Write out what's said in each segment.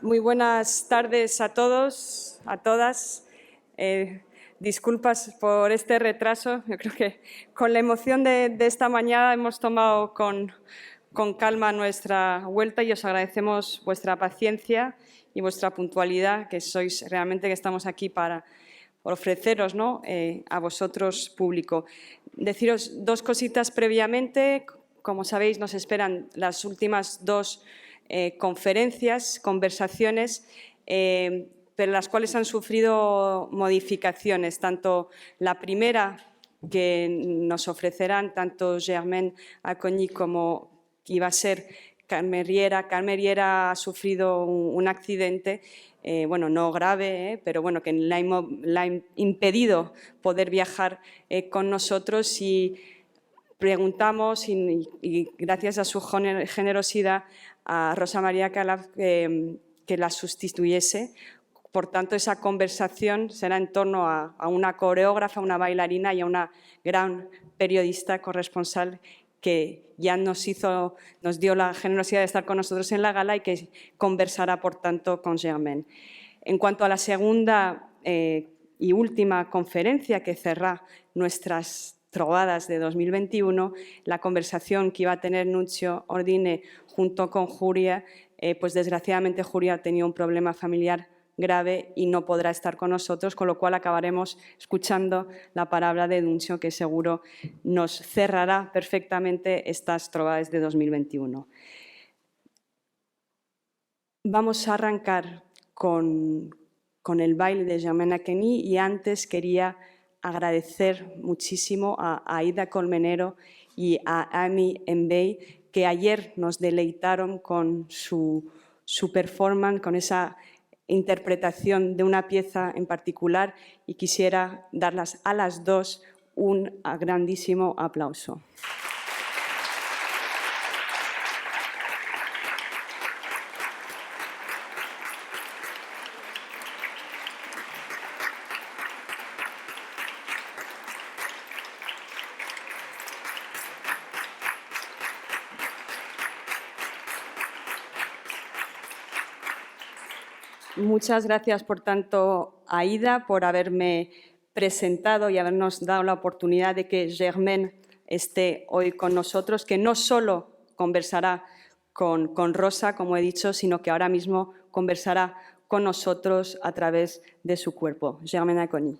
Muy buenas tardes a todos, a todas. Disculpas por este retraso. Yo creo que con la emoción de esta mañana hemos tomado con calma nuestra vuelta y os agradecemos vuestra paciencia y vuestra puntualidad, que sois realmente que estamos aquí para ofreceros, ¿no?, a vosotros, público. Deciros dos cositas previamente. Como sabéis, nos esperan las últimas dos conferencias, conversaciones, pero las cuales han sufrido modificaciones. Tanto la primera, que nos ofrecerán tanto Germaine Acogny como iba a ser Carme Riera. Carme Riera ha sufrido un accidente, bueno, no grave, pero bueno, que le ha impedido poder viajar con nosotros, y preguntamos, y gracias a su generosidad, a Rosa María Calaf que la sustituyese. Por tanto, esa conversación será en torno a una coreógrafa, una bailarina y a una gran periodista corresponsal que ya nos dio la generosidad de estar con nosotros en la gala y que conversará, por tanto, con Germaine. En cuanto a la segunda y última conferencia que cerrará nuestras Trovadas de 2021, la conversación que iba a tener Nunzio Ordine junto con Julia, pues desgraciadamente Julia ha tenido un problema familiar grave y no podrá estar con nosotros, con lo cual acabaremos escuchando la palabra de Nunzio, que seguro nos cerrará perfectamente estas Trovadas de 2021. Vamos a arrancar con el baile de Germaine Acogny, y antes quería agradecer muchísimo a Aida Colmenero y a Amy Mbey, que ayer nos deleitaron con su performance, con esa interpretación de una pieza en particular, y quisiera darlas a las dos un grandísimo aplauso. Muchas gracias, por tanto, Aida, por haberme presentado y habernos dado la oportunidad de que Germaine esté hoy con nosotros, que no solo conversará con Rosa, como he dicho, sino que ahora mismo conversará con nosotros a través de su cuerpo. Germaine Acogny.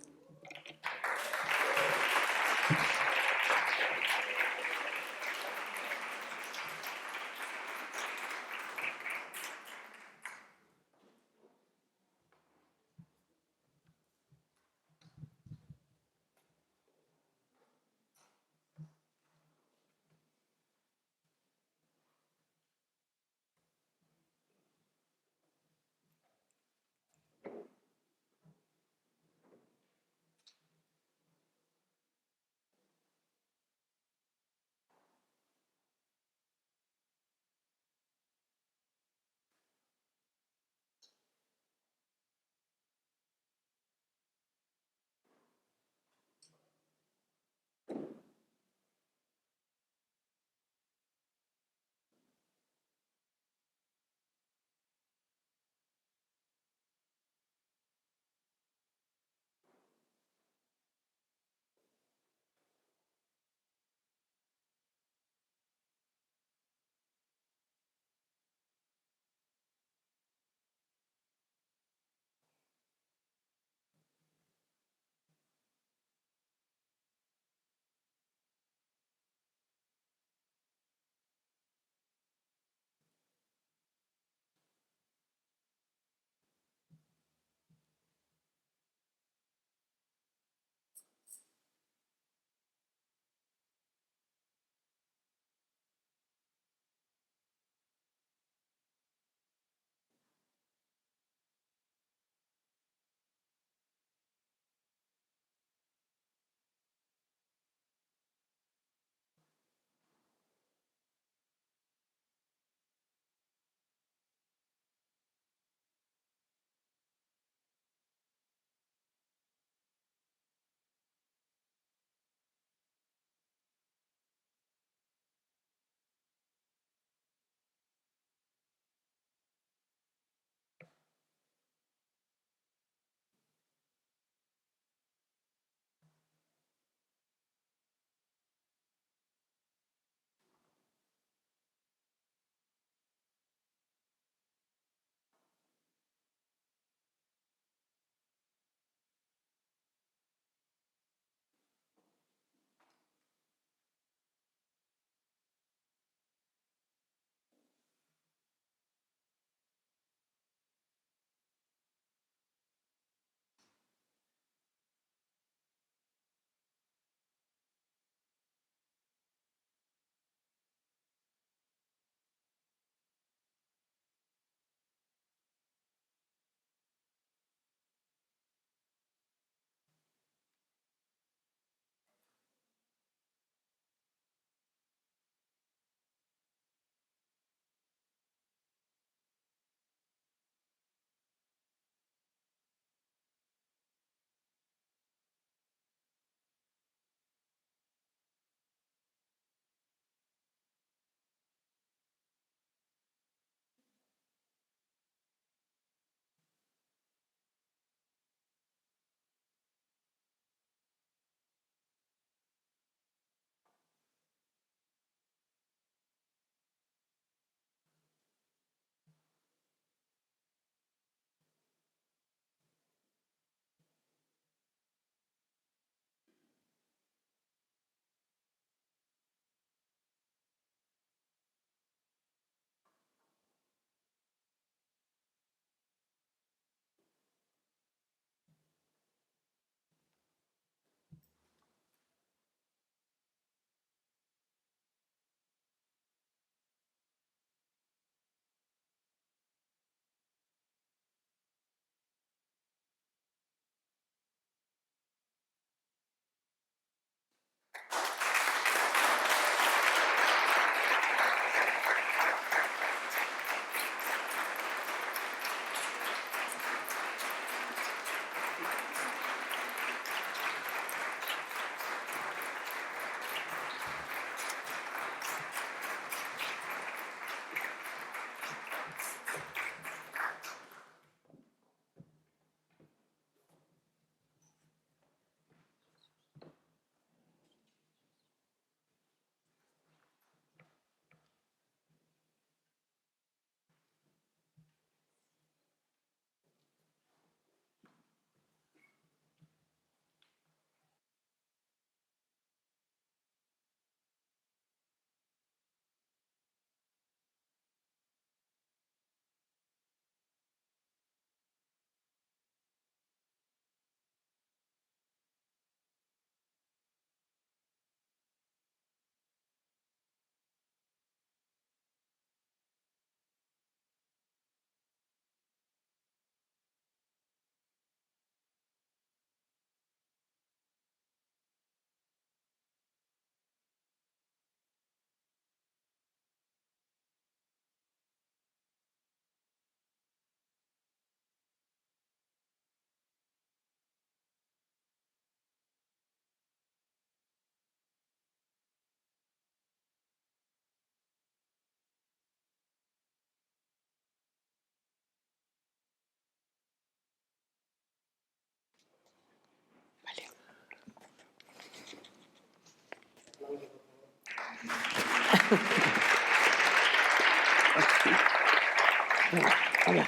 Voilà.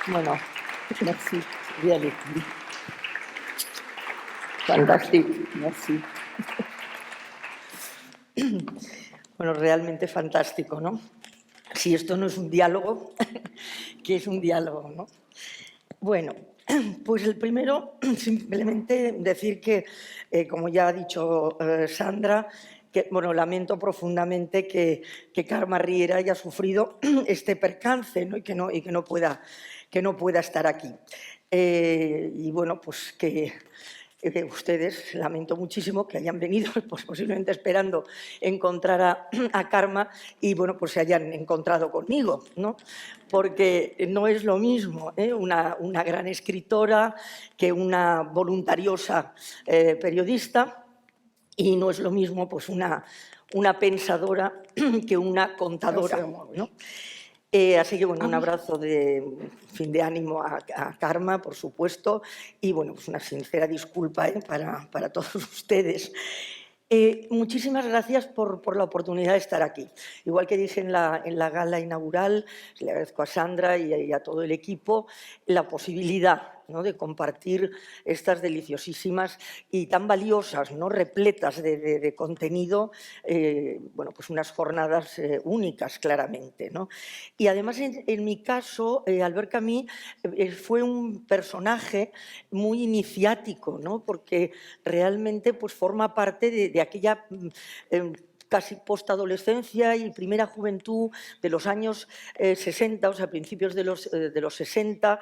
Bueno, merci, really. Fantástico, merci. Bueno, realmente fantástico, ¿no? Si esto no es un diálogo, ¿qué es un diálogo, no? Bueno, pues el primero, simplemente decir que, como ya ha dicho Sandra, que, bueno, lamento profundamente que Karma Riera haya sufrido este percance, ¿no? y que no pueda estar aquí. Y bueno, pues que ustedes, lamento muchísimo que hayan venido, pues posiblemente esperando encontrar a Karma y bueno, pues se hayan encontrado conmigo, ¿no? Porque no es lo mismo una gran escritora que una voluntariosa periodista, y no es lo mismo pues una pensadora que una contadora, ¿no? Así que, bueno, un abrazo de fin de ánimo a Karma, por supuesto, y, bueno, pues una sincera disculpa para todos ustedes. Muchísimas gracias por la oportunidad de estar aquí. Igual que dije en la gala inaugural, le agradezco a Sandra y a todo el equipo la posibilidad, ¿no?, de compartir estas deliciosísimas y tan valiosas, ¿no?, repletas de contenido, bueno, pues unas jornadas únicas, claramente, ¿no? Y además, en mi caso, Albert Camus fue un personaje muy iniciático, ¿no?, porque realmente pues, forma parte de aquella casi postadolescencia y primera juventud de los años 60, o sea, principios de los 60,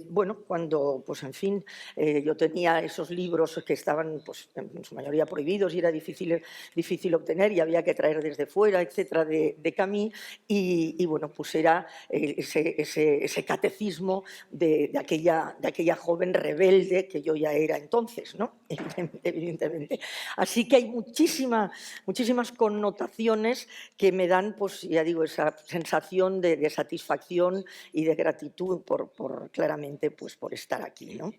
bueno, cuando, pues en fin, yo tenía esos libros que estaban, pues, en su mayoría prohibidos y era difícil obtener y había que traer desde fuera, etcétera, de Camus, y bueno, pues era ese catecismo de aquella joven rebelde que yo ya era entonces, ¿no? Evidentemente. Así que hay muchísimas connotaciones que me dan, pues ya digo, esa sensación de satisfacción y de gratitud claramente pues, por estar aquí, ¿no?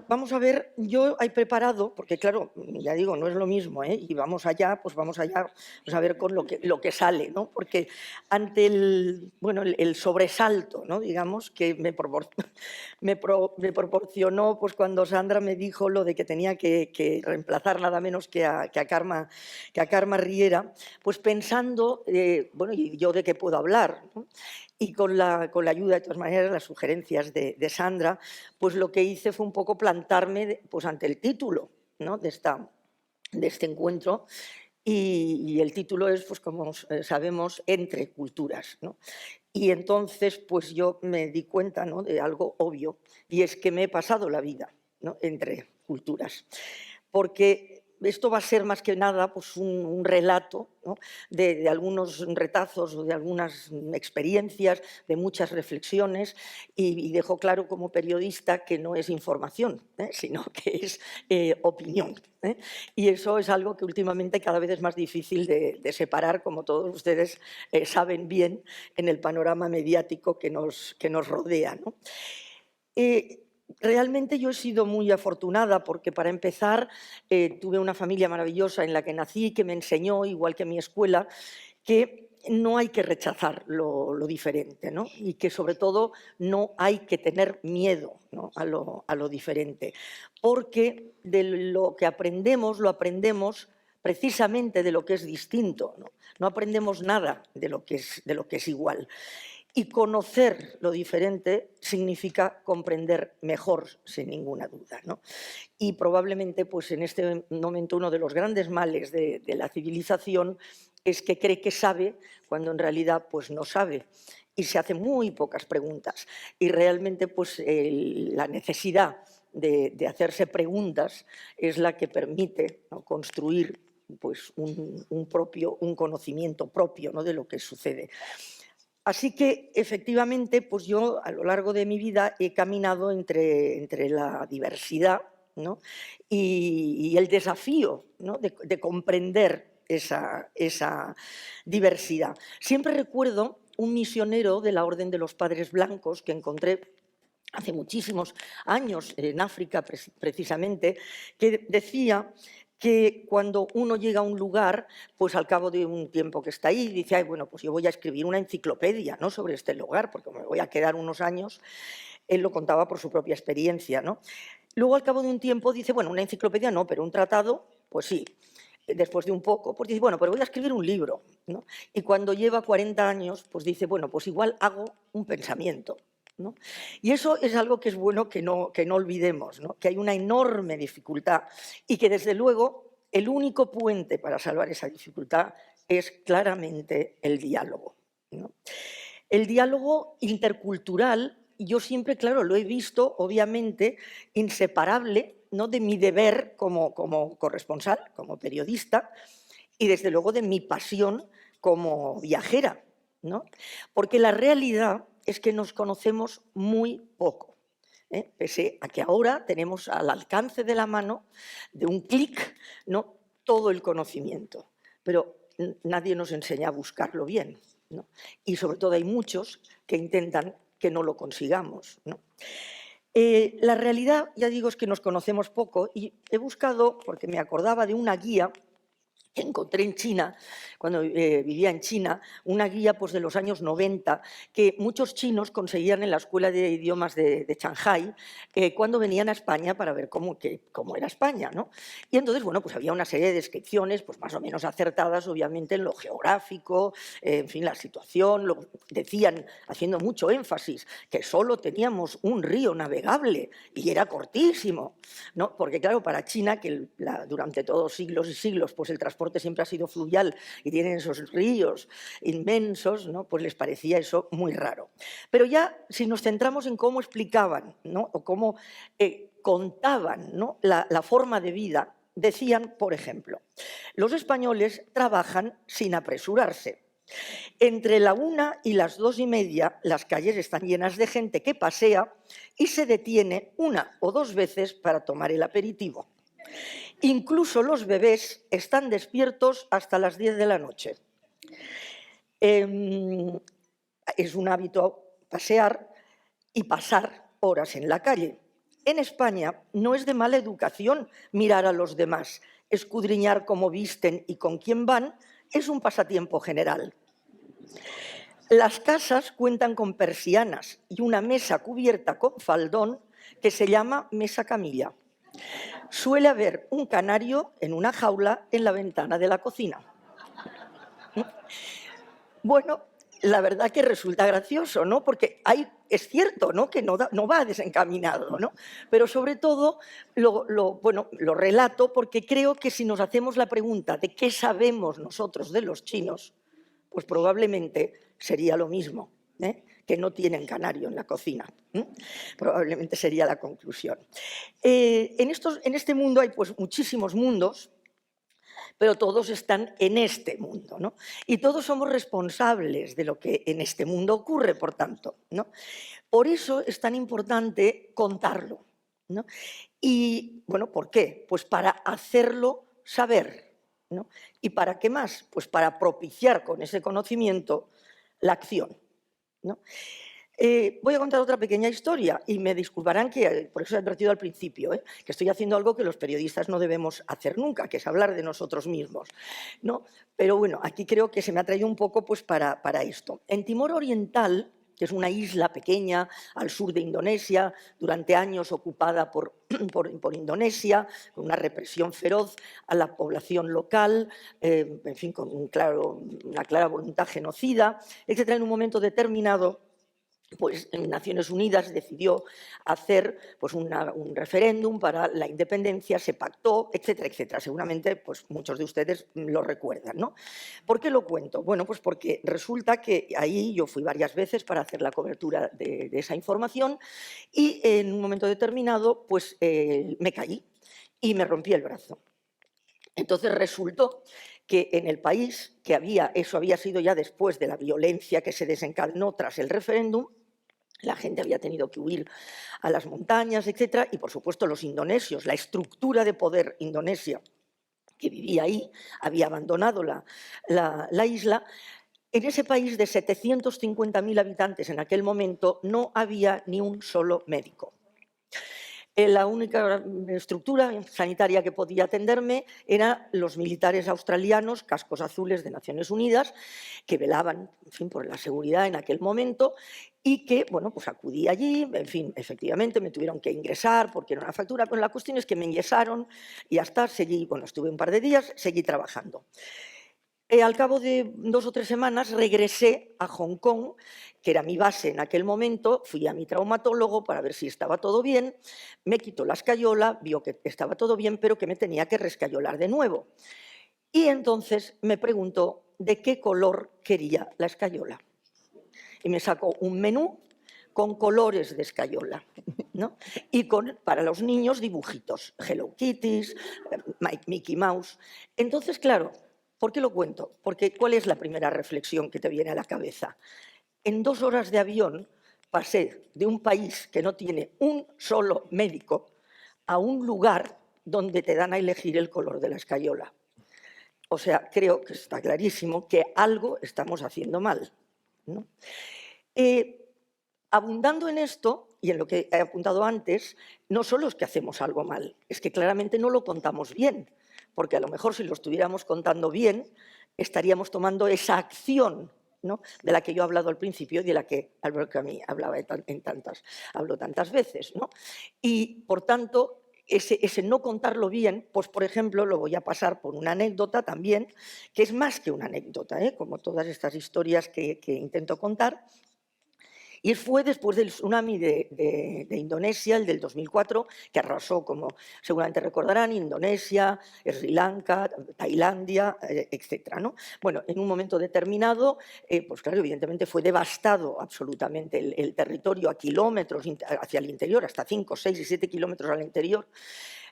Vamos a ver, yo he preparado, porque claro, ya digo, no es lo mismo, y vamos allá, pues a ver con lo que sale, ¿no? Porque ante el sobresalto, ¿no?, digamos, que me proporcionó pues, cuando Sandra me dijo lo de que tenía que reemplazar nada menos que a Karma Riera, pues pensando, bueno, ¿y yo de qué puedo hablar?, ¿no? Y con la ayuda, de todas maneras, las sugerencias de Sandra, pues lo que hice fue un poco plantarme pues, ante el título, ¿no?, de este encuentro, y el título es, pues como sabemos, Entre culturas, ¿no? Y entonces pues yo me di cuenta, ¿no?, de algo obvio, y es que me he pasado la vida, ¿no?, entre culturas. Porque esto va a ser más que nada pues, un relato, ¿no?, de algunos retazos o de algunas experiencias, de muchas reflexiones, y dejo claro como periodista que no es información, sino que es opinión. Y eso es algo que últimamente cada vez es más difícil de separar, como todos ustedes saben bien, en el panorama mediático que nos rodea, ¿no? Realmente yo he sido muy afortunada porque, para empezar, tuve una familia maravillosa en la que nací, que me enseñó, igual que mi escuela, que no hay que rechazar lo diferente, ¿no?, y que sobre todo no hay que tener miedo, ¿no?, a lo diferente, porque de lo que aprendemos, lo aprendemos precisamente de lo que es distinto, ¿no? No aprendemos nada de lo que es igual. Y conocer lo diferente significa comprender mejor, sin ninguna duda, ¿no? Y probablemente pues, en este momento uno de los grandes males de la civilización es que cree que sabe cuando en realidad pues, no sabe y se hace muy pocas preguntas. Y realmente pues, la necesidad de hacerse preguntas es la que permite, ¿no?, construir pues, un conocimiento propio, ¿no?, de lo que sucede. Así que, efectivamente, pues yo a lo largo de mi vida he caminado entre la diversidad, ¿no?, y el desafío, ¿no?, de comprender esa diversidad. Siempre recuerdo un misionero de la Orden de los Padres Blancos que encontré hace muchísimos años en África, precisamente, que decía que cuando uno llega a un lugar, pues al cabo de un tiempo que está ahí, dice, ay, bueno, pues yo voy a escribir una enciclopedia, ¿no?, sobre este lugar, porque me voy a quedar unos años. Él lo contaba por su propia experiencia, ¿no? Luego, al cabo de un tiempo, dice, bueno, una enciclopedia no, pero un tratado, pues sí. Después de un poco, pues dice, bueno, pero voy a escribir un libro, ¿no? Y cuando lleva 40 años, pues dice, bueno, pues igual hago un pensamiento, ¿no? Y eso es algo que es bueno que no olvidemos, ¿no? Que hay una enorme dificultad y que, desde luego, el único puente para salvar esa dificultad es claramente el diálogo, ¿no? El diálogo intercultural, yo siempre, claro, lo he visto, obviamente, inseparable, ¿no?, de mi deber como corresponsal, como periodista, y desde luego de mi pasión como viajera, ¿no? Porque la realidad es que nos conocemos muy poco, pese a que ahora tenemos al alcance de la mano, de un clic, ¿no?, todo el conocimiento, pero nadie nos enseña a buscarlo bien, ¿no? Y sobre todo hay muchos que intentan que no lo consigamos, ¿no? La realidad, ya digo, es que nos conocemos poco, y he buscado, porque me acordaba de una guía que encontré en China, cuando vivía en China, una guía, pues, de los años 90, que muchos chinos conseguían en la Escuela de Idiomas de Shanghái, cuando venían a España para ver cómo era España, ¿no? Y entonces, bueno, pues había una serie de descripciones, pues más o menos acertadas, obviamente, en lo geográfico, en fin, la situación. Decían, haciendo mucho énfasis, que solo teníamos un río navegable y era cortísimo, ¿no? Porque, claro, para China, que durante todos siglos y siglos, pues el transporte siempre ha sido fluvial y tienen esos ríos inmensos, ¿no?, pues les parecía eso muy raro. Pero ya, si nos centramos en cómo explicaban, ¿no?, o cómo contaban, ¿no?, la forma de vida, decían, por ejemplo, los españoles trabajan sin apresurarse. Entre la 1 y las 2:30 las calles están llenas de gente que pasea y se detiene 1 o 2 veces para tomar el aperitivo. Incluso los bebés están despiertos hasta las 10 de la noche. Es un hábito pasear y pasar horas en la calle. En España no es de mala educación mirar a los demás, escudriñar cómo visten y con quién van, es un pasatiempo general. Las casas cuentan con persianas y una mesa cubierta con faldón que se llama mesa camilla. Suele haber un canario en una jaula en la ventana de la cocina. Bueno, la verdad que resulta gracioso, ¿no? Porque es cierto, ¿no?, que no va desencaminado, ¿no? Pero sobre todo lo relato porque creo que si nos hacemos la pregunta de qué sabemos nosotros de los chinos, pues probablemente sería lo mismo, que no tienen canario en la cocina. Probablemente sería la conclusión. En este mundo hay, pues, muchísimos mundos, pero todos están en este mundo, ¿no? Y todos somos responsables de lo que en este mundo ocurre, por tanto, ¿no? Por eso es tan importante contarlo, ¿no? Y, bueno, ¿por qué? Pues para hacerlo saber, ¿no? ¿Y para qué más? Pues para propiciar con ese conocimiento la acción, ¿no? Voy a contar otra pequeña historia y me disculparán que, por eso he advertido al principio, que estoy haciendo algo que los periodistas no debemos hacer nunca, que es hablar de nosotros mismos, ¿no? Pero bueno, aquí creo que se me ha traído un poco, pues, para esto. En Timor Oriental, que es una isla pequeña al sur de Indonesia, durante años ocupada por Indonesia, con una represión feroz a la población local, en fin, con una clara voluntad genocida, etcétera. En un momento determinado, pues en Naciones Unidas decidió hacer, pues, un referéndum para la independencia, se pactó, etcétera, etcétera. Seguramente, pues, muchos de ustedes lo recuerdan, ¿no? ¿Por qué lo cuento? Bueno, pues porque resulta que ahí yo fui varias veces para hacer la cobertura de esa información y en un momento determinado, pues, me caí y me rompí el brazo. Entonces resultó que en el país, eso había sido ya después de la violencia que se desencadenó tras el referéndum, la gente había tenido que huir a las montañas, etcétera, y por supuesto los indonesios, la estructura de poder indonesia que vivía ahí, había abandonado la isla. En ese país de 750.000 habitantes en aquel momento no había ni un solo médico. La única estructura sanitaria que podía atenderme eran los militares australianos, cascos azules de Naciones Unidas, que velaban, en fin, por la seguridad en aquel momento y que, bueno, pues acudí allí, en fin, efectivamente me tuvieron que ingresar porque era una fractura, pero la cuestión es que me ingresaron y hasta seguí, bueno, estuve un par de días, seguí trabajando. Al cabo de 2 o 3 semanas regresé a Hong Kong, que era mi base en aquel momento, fui a mi traumatólogo para ver si estaba todo bien, me quitó la escayola, vio que estaba todo bien, pero que me tenía que rescayolar de nuevo. Y entonces me preguntó de qué color quería la escayola. Y me sacó un menú con colores de escayola, ¿no? Y para los niños dibujitos, Hello Kitties, Mickey Mouse. Entonces, claro, ¿por qué lo cuento? Porque ¿cuál es la primera reflexión que te viene a la cabeza? En 2 horas de avión pasé de un país que no tiene un solo médico a un lugar donde te dan a elegir el color de la escayola. O sea, creo que está clarísimo que algo estamos haciendo mal, ¿no? Abundando en esto, y en lo que he apuntado antes, no solo es que hacemos algo mal, es que claramente no lo contamos bien, porque a lo mejor si lo estuviéramos contando bien, estaríamos tomando esa acción, ¿no?, de la que yo he hablado al principio y de la que Albert Camus hablaba habló tantas veces, ¿no? Y, por tanto, ese no contarlo bien, pues, por ejemplo, lo voy a pasar por una anécdota también, que es más que una anécdota, como todas estas historias que intento contar. Y fue después del tsunami de Indonesia, el del 2004, que arrasó, como seguramente recordarán, Indonesia, Sri Lanka, Tailandia, etc., ¿no? Bueno, en un momento determinado, pues claro, evidentemente fue devastado absolutamente el territorio a kilómetros hacia el interior, hasta 5, 6 y 7 kilómetros al interior.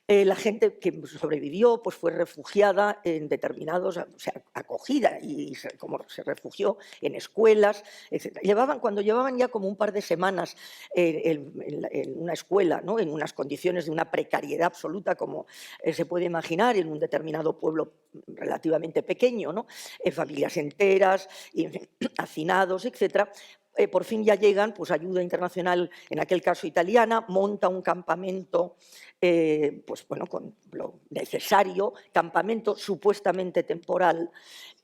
La gente que sobrevivió pues fue refugiada en determinados, o sea, acogida y como se refugió en escuelas, etc. Cuando llevaban ya como un par de semanas en una escuela, ¿no?, en unas condiciones de una precariedad absoluta, como se puede imaginar en un determinado pueblo relativamente pequeño, ¿no?, familias enteras, y, en fin, hacinados, etc., por fin ya llegan, pues ayuda internacional, en aquel caso italiana, monta un campamento, pues bueno, con lo necesario, campamento supuestamente temporal,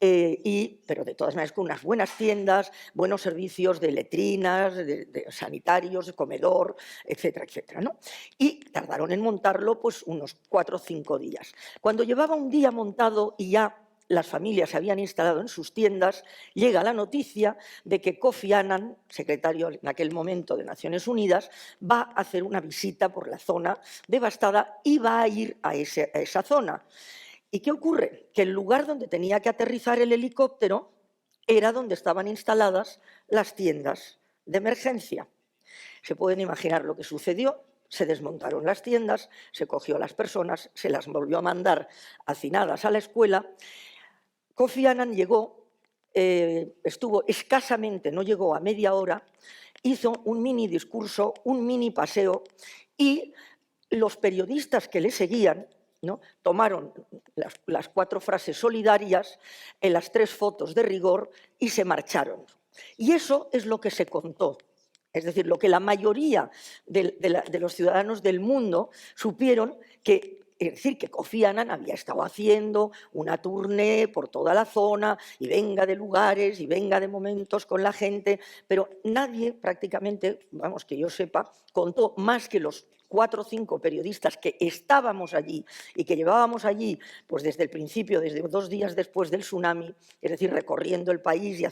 pero de todas maneras con unas buenas tiendas, buenos servicios de letrinas, de sanitarios, de comedor, etcétera, etcétera, ¿no? Y tardaron en montarlo pues unos 4 o 5 días. Cuando llevaba un día montado y ya las familias se habían instalado en sus tiendas, llega la noticia de que Kofi Annan, secretario en aquel momento de Naciones Unidas, va a hacer una visita por la zona devastada y va a ir a esa zona. ¿Y qué ocurre? Que el lugar donde tenía que aterrizar el helicóptero era donde estaban instaladas las tiendas de emergencia. Se pueden imaginar lo que sucedió. Se desmontaron las tiendas, se cogió a las personas, se las volvió a mandar hacinadas a la escuela. Kofi Annan llegó, estuvo escasamente, no llegó a media hora, hizo un mini discurso, un mini paseo, y los periodistas que le seguían, ¿no?, tomaron las 4 frases solidarias, las 3 fotos de rigor y se marcharon. Y eso es lo que se contó. Es decir, lo que la mayoría de los ciudadanos del mundo supieron es decir, que Kofi Annan había estado haciendo una tournée por toda la zona y venga de lugares y venga de momentos con la gente, pero nadie prácticamente, vamos, que yo sepa, contó más que los 4 o 5 periodistas que estábamos allí y que llevábamos allí pues desde el principio, desde 2 días después del tsunami, es decir, recorriendo el país y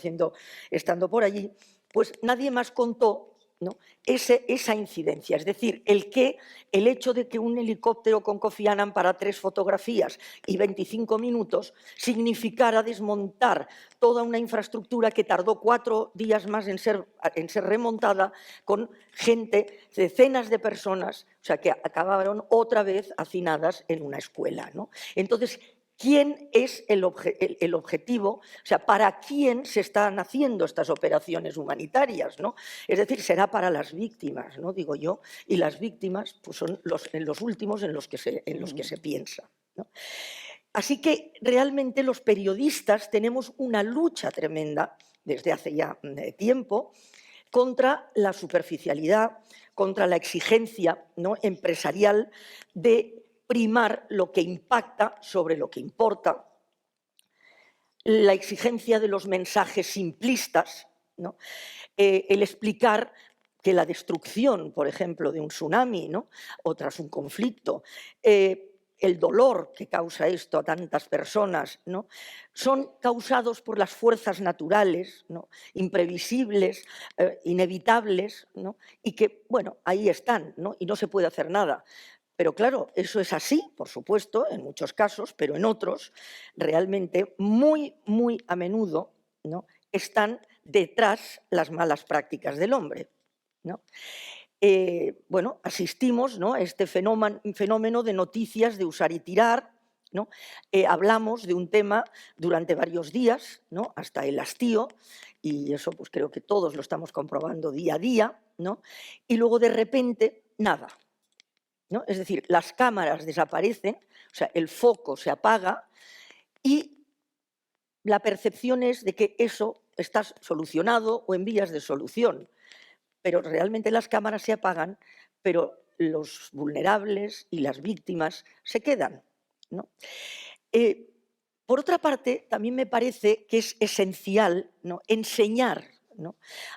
estando por allí, pues nadie más contó, ¿no?, esa incidencia, es decir, el hecho de que un helicóptero con Kofi Annan para 3 fotografías y 25 minutos significara desmontar toda una infraestructura que tardó 4 días más en ser remontada, con gente, decenas de personas, o sea, que acabaron otra vez hacinadas en una escuela, ¿no? Entonces, ¿quién es el objetivo? O sea, ¿para quién se están haciendo estas operaciones humanitarias, ¿no? Es decir, será para las víctimas, ¿no?, digo yo, y las víctimas pues, son los últimos en los que se piensa, ¿no? Así que realmente los periodistas tenemos una lucha tremenda desde hace ya tiempo. contra la superficialidad, contra la exigencia, ¿no?, empresarial de primar lo que impacta sobre lo que importa, la exigencia de los mensajes simplistas, ¿no?, el explicar que la destrucción, por ejemplo, de un tsunami, ¿no?, o tras un conflicto, el dolor que causa esto a tantas personas, ¿no?, son causados por las fuerzas naturales, ¿no?, imprevisibles, inevitables, ¿no?, y que, bueno, ahí están, ¿no?, y no se puede hacer nada. Pero claro, eso es así, por supuesto, en muchos casos, pero en otros, realmente, muy, muy a menudo, ¿no?, están detrás las malas prácticas del hombre, ¿no? Bueno, asistimos, ¿no?, a este fenómeno de noticias de usar y tirar, ¿no? Hablamos de un tema durante varios días, ¿no?, hasta el hastío, y eso pues creo que todos lo estamos comprobando día a día, ¿no? Y luego de repente, nada, ¿no? Es decir, las cámaras desaparecen, o sea, el foco se apaga y la percepción es de que eso está solucionado o en vías de solución. Pero realmente las cámaras se apagan, pero los vulnerables y las víctimas se quedan, ¿no? Por otra parte, también me parece que es esencial, ¿no?, enseñar, ¿no?,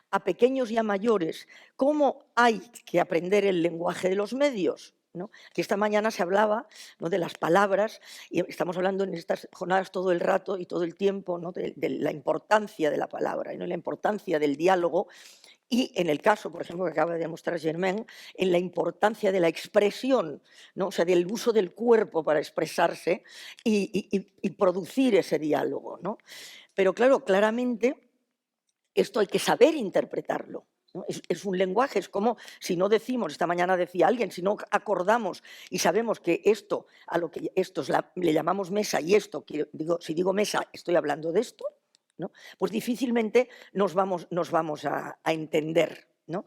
a pequeños y a mayores cómo hay que aprender el lenguaje de los medios, ¿no? Que esta mañana se hablaba, ¿no?, de las palabras, y estamos hablando en estas jornadas todo el rato y todo el tiempo, ¿no?, de la importancia de la palabra, ¿no?, y la importancia del diálogo. Y en el caso, por ejemplo, que acaba de demostrar Germain, en la importancia de la expresión, ¿no?, o sea, del uso del cuerpo para expresarse y producir ese diálogo, ¿no? Pero claro, claramente esto hay que saber interpretarlo, ¿no? Es un lenguaje, es como si no decimos, esta mañana decía alguien, si no acordamos y sabemos que esto, a lo que esto le llamamos mesa y esto, si digo mesa, estoy hablando de esto, ¿no?, pues difícilmente nos vamos a entender, ¿no?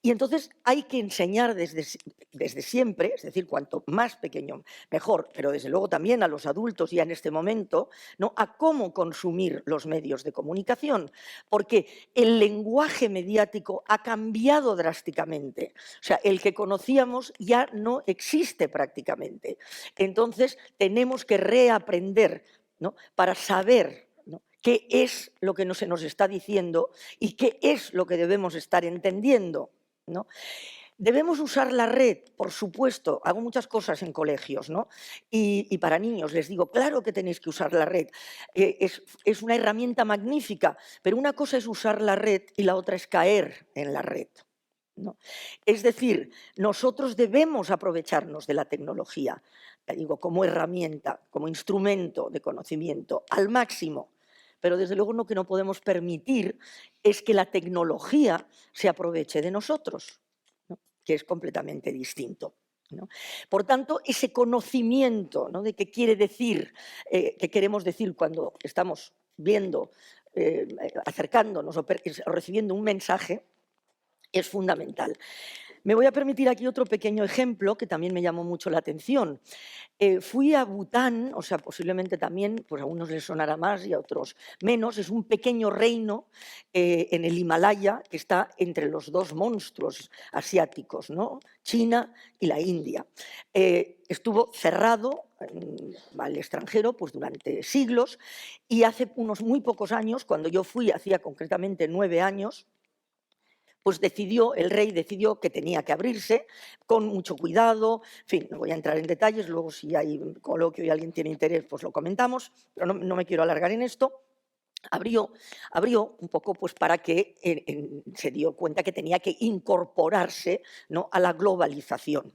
Y entonces hay que enseñar desde siempre, es decir, cuanto más pequeño mejor, pero desde luego también a los adultos ya en este momento, ¿no?, a cómo consumir los medios de comunicación, porque el lenguaje mediático ha cambiado drásticamente. O sea, el que conocíamos ya no existe prácticamente. Entonces tenemos que reaprender, ¿no?, para saber, ¿no?, qué es lo que se nos está diciendo y qué es lo que debemos estar entendiendo, ¿no? Debemos usar la red, por supuesto. Hago muchas cosas en colegios, ¿no?, y para niños les digo, claro que tenéis que usar la red. Es una herramienta magnífica, pero una cosa es usar la red y la otra es caer en la red, ¿no? Es decir, nosotros debemos aprovecharnos de la tecnología, digo, como herramienta, como instrumento de conocimiento, al máximo. Pero desde luego lo que no podemos permitir es que la tecnología se aproveche de nosotros, ¿no?, que es completamente distinto, ¿no? Por tanto, ese conocimiento, ¿no?, de qué quiere decir, qué queremos decir cuando estamos viendo, acercándonos o recibiendo un mensaje, es fundamental. Me voy a permitir aquí otro pequeño ejemplo que también me llamó mucho la atención. Fui a Bután, o sea, posiblemente también, pues a unos les sonará más y a otros menos, es un pequeño reino en el Himalaya que está entre los dos monstruos asiáticos, ¿no?, China y la India. Estuvo cerrado al extranjero pues durante siglos y hace unos muy pocos años, cuando yo fui, hacía concretamente 9 años, pues el rey decidió que tenía que abrirse con mucho cuidado. En fin, no voy a entrar en detalles, luego si hay un coloquio y alguien tiene interés, pues lo comentamos, pero no me quiero alargar en esto. Abrió un poco pues para que se dio cuenta que tenía que incorporarse, ¿no?, a la globalización.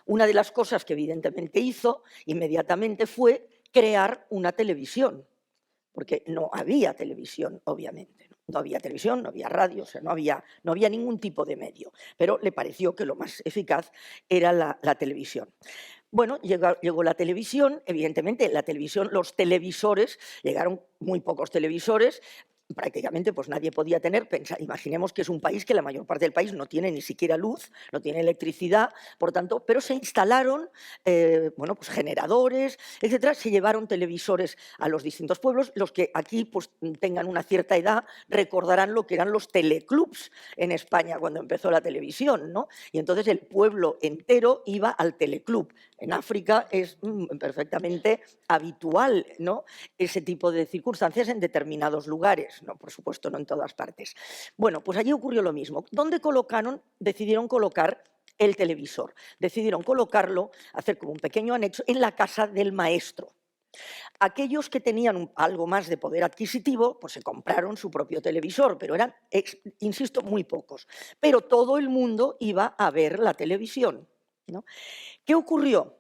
Una de las cosas que evidentemente hizo inmediatamente fue crear una televisión, porque no había televisión, obviamente. No había televisión, no había radio, o sea, no había ningún tipo de medio, pero le pareció que lo más eficaz era la televisión. Bueno, llegó la televisión, evidentemente la televisión, los televisores, llegaron muy pocos televisores, prácticamente pues nadie podía tener, imaginemos que es un país que la mayor parte del país no tiene ni siquiera luz, no tiene electricidad, por tanto, pero se instalaron bueno, pues generadores, etcétera, se llevaron televisores a los distintos pueblos. Los que aquí pues, tengan una cierta edad recordarán lo que eran los teleclubs en España cuando empezó la televisión, ¿no? Y entonces el pueblo entero iba al teleclub. En África es perfectamente habitual, ¿no?, ese tipo de circunstancias en determinados lugares, ¿no? Por supuesto, no en todas partes. Bueno, pues allí ocurrió lo mismo. ¿Dónde decidieron colocar el televisor? Decidieron colocarlo, hacer como un pequeño anexo, en la casa del maestro. Aquellos que tenían algo más de poder adquisitivo, pues se compraron su propio televisor, pero eran, insisto, muy pocos. Pero todo el mundo iba a ver la televisión, ¿no? ¿Qué ocurrió?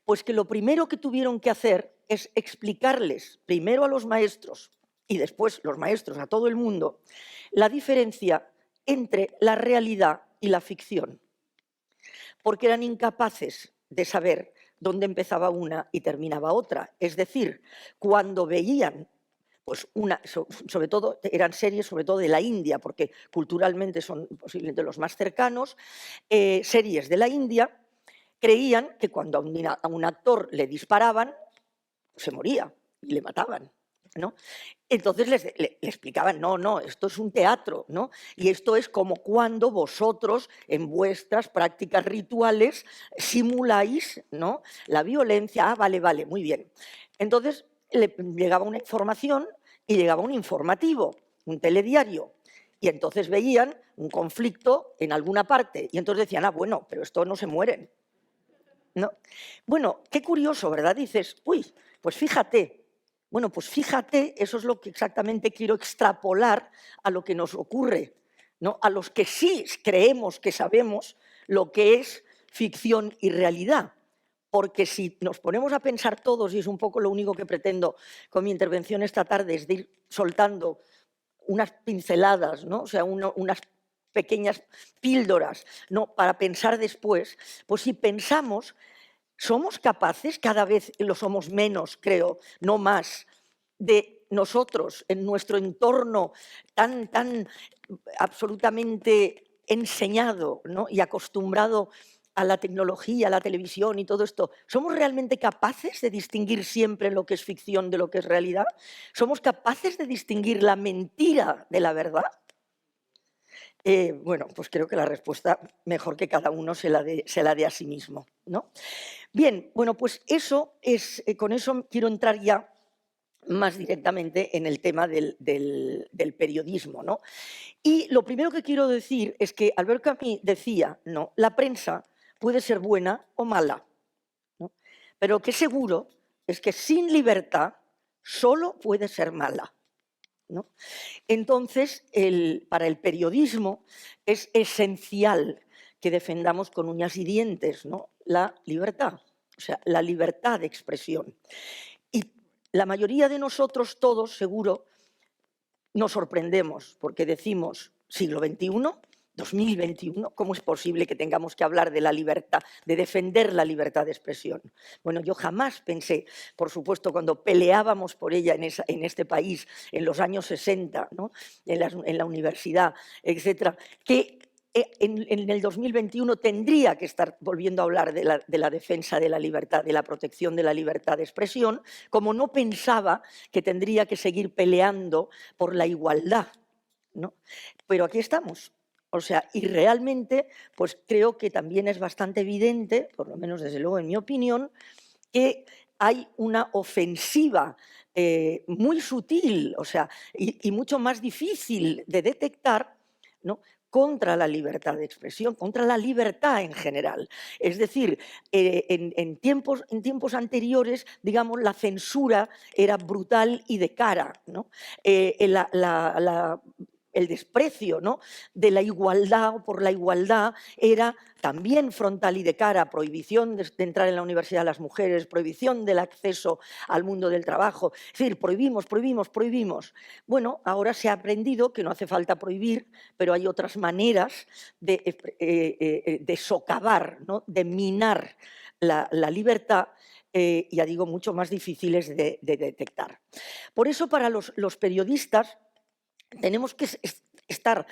Pues que lo primero que tuvieron que hacer es explicarles, primero a los maestros y después los maestros a todo el mundo, la diferencia entre la realidad y la ficción. Porque eran incapaces de saber dónde empezaba una y terminaba otra. Es decir, cuando veían, pues sobre todo eran series sobre todo de la India, porque culturalmente son posiblemente los más cercanos, series de la India, creían que cuando a un actor le disparaban, se moría y le mataban, ¿no? Entonces le explicaban, no, esto es un teatro, ¿no? Y esto es como cuando vosotros en vuestras prácticas rituales simuláis, ¿no?, la violencia. Vale, muy bien. Entonces le llegaba una información y llegaba un informativo, un telediario, y entonces veían un conflicto en alguna parte y entonces decían, bueno, pero esto no se mueren, ¿no? Bueno, qué curioso, ¿verdad? Dices, uy, pues fíjate. Bueno, pues fíjate, eso es lo que exactamente quiero extrapolar a lo que nos ocurre, ¿no?, a los que sí creemos que sabemos lo que es ficción y realidad. Porque si nos ponemos a pensar todos, y es un poco lo único que pretendo con mi intervención esta tarde, es de ir soltando unas pinceladas, ¿no?, o sea, unas pequeñas píldoras, ¿no?, para pensar después, pues si pensamos, somos capaces, cada vez lo somos menos, creo, no más, de nosotros, en nuestro entorno tan absolutamente enseñado, ¿no?, y acostumbrado a la tecnología, a la televisión y todo esto, ¿somos realmente capaces de distinguir siempre lo que es ficción de lo que es realidad? ¿Somos capaces de distinguir la mentira de la verdad? Bueno, pues creo que la respuesta mejor que cada uno se la dé a sí mismo, ¿no? Bien, bueno, pues eso es, con eso quiero entrar ya más directamente en el tema del periodismo, ¿no? Y lo primero que quiero decir es que Albert Camus decía, ¿no?, la prensa puede ser buena o mala, ¿no?, pero lo que es seguro es que sin libertad solo puede ser mala, ¿no? Entonces, para el periodismo es esencial que defendamos con uñas y dientes, ¿no?, la libertad, o sea, la libertad de expresión. Y la mayoría de nosotros, todos, seguro, nos sorprendemos porque decimos, siglo XXI, 2021, ¿cómo es posible que tengamos que hablar de la libertad, de defender la libertad de expresión? Bueno, yo jamás pensé, por supuesto, cuando peleábamos por ella en este país en los años 60, ¿no?, en la universidad, etcétera, que en el 2021 tendría que estar volviendo a hablar de la defensa de la libertad, de la protección de la libertad de expresión, como no pensaba que tendría que seguir peleando por la igualdad, ¿no? Pero aquí estamos. O sea, y realmente, pues creo que también es bastante evidente, por lo menos desde luego en mi opinión, que hay una ofensiva muy sutil, o sea, y mucho más difícil de detectar, ¿no?, contra la libertad de expresión, contra la libertad en general. Es decir, en tiempos anteriores, digamos, la censura era brutal y de cara, ¿no? El desprecio, ¿no?, de la igualdad o por la igualdad era también frontal y de cara, prohibición de entrar en la universidad a las mujeres, prohibición del acceso al mundo del trabajo, es decir, prohibimos. Bueno, ahora se ha aprendido que no hace falta prohibir, pero hay otras maneras de socavar, ¿no?, de minar la libertad, ya digo, mucho más difíciles de detectar. Por eso, para los periodistas, tenemos que estar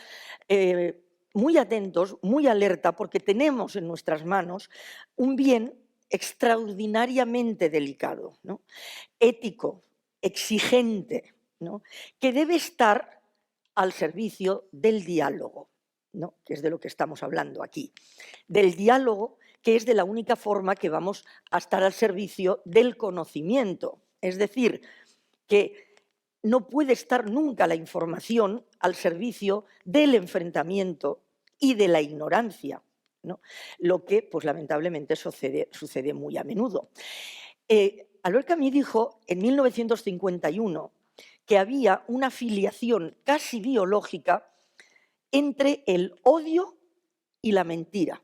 muy atentos, muy alerta, porque tenemos en nuestras manos un bien extraordinariamente delicado, ¿no? Ético, exigente, ¿no? Que debe estar al servicio del diálogo, ¿no? Que es de lo que estamos hablando aquí. Del diálogo, que es de la única forma que vamos a estar al servicio del conocimiento. Es decir, que no puede estar nunca la información al servicio del enfrentamiento y de la ignorancia, ¿no? Lo que, pues lamentablemente, sucede muy a menudo. Albert Camus dijo en 1951 que había una filiación casi biológica entre el odio y la mentira.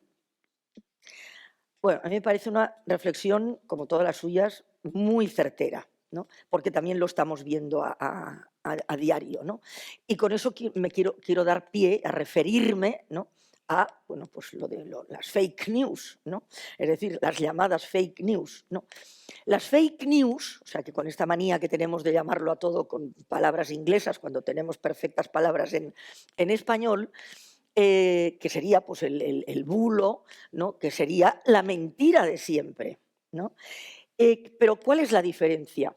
Bueno, a mí me parece una reflexión, como todas las suyas, muy certera, ¿no? Porque también lo estamos viendo a diario, ¿no? Y con eso me quiero dar pie a referirme, ¿no?, a, bueno, pues las fake news, ¿no? Es decir, las llamadas fake news, ¿no? Las fake news, o sea, que con esta manía que tenemos de llamarlo a todo con palabras inglesas cuando tenemos perfectas palabras en español, que sería pues el bulo, ¿no?, que sería la mentira de siempre, ¿no? Pero ¿cuál es la diferencia?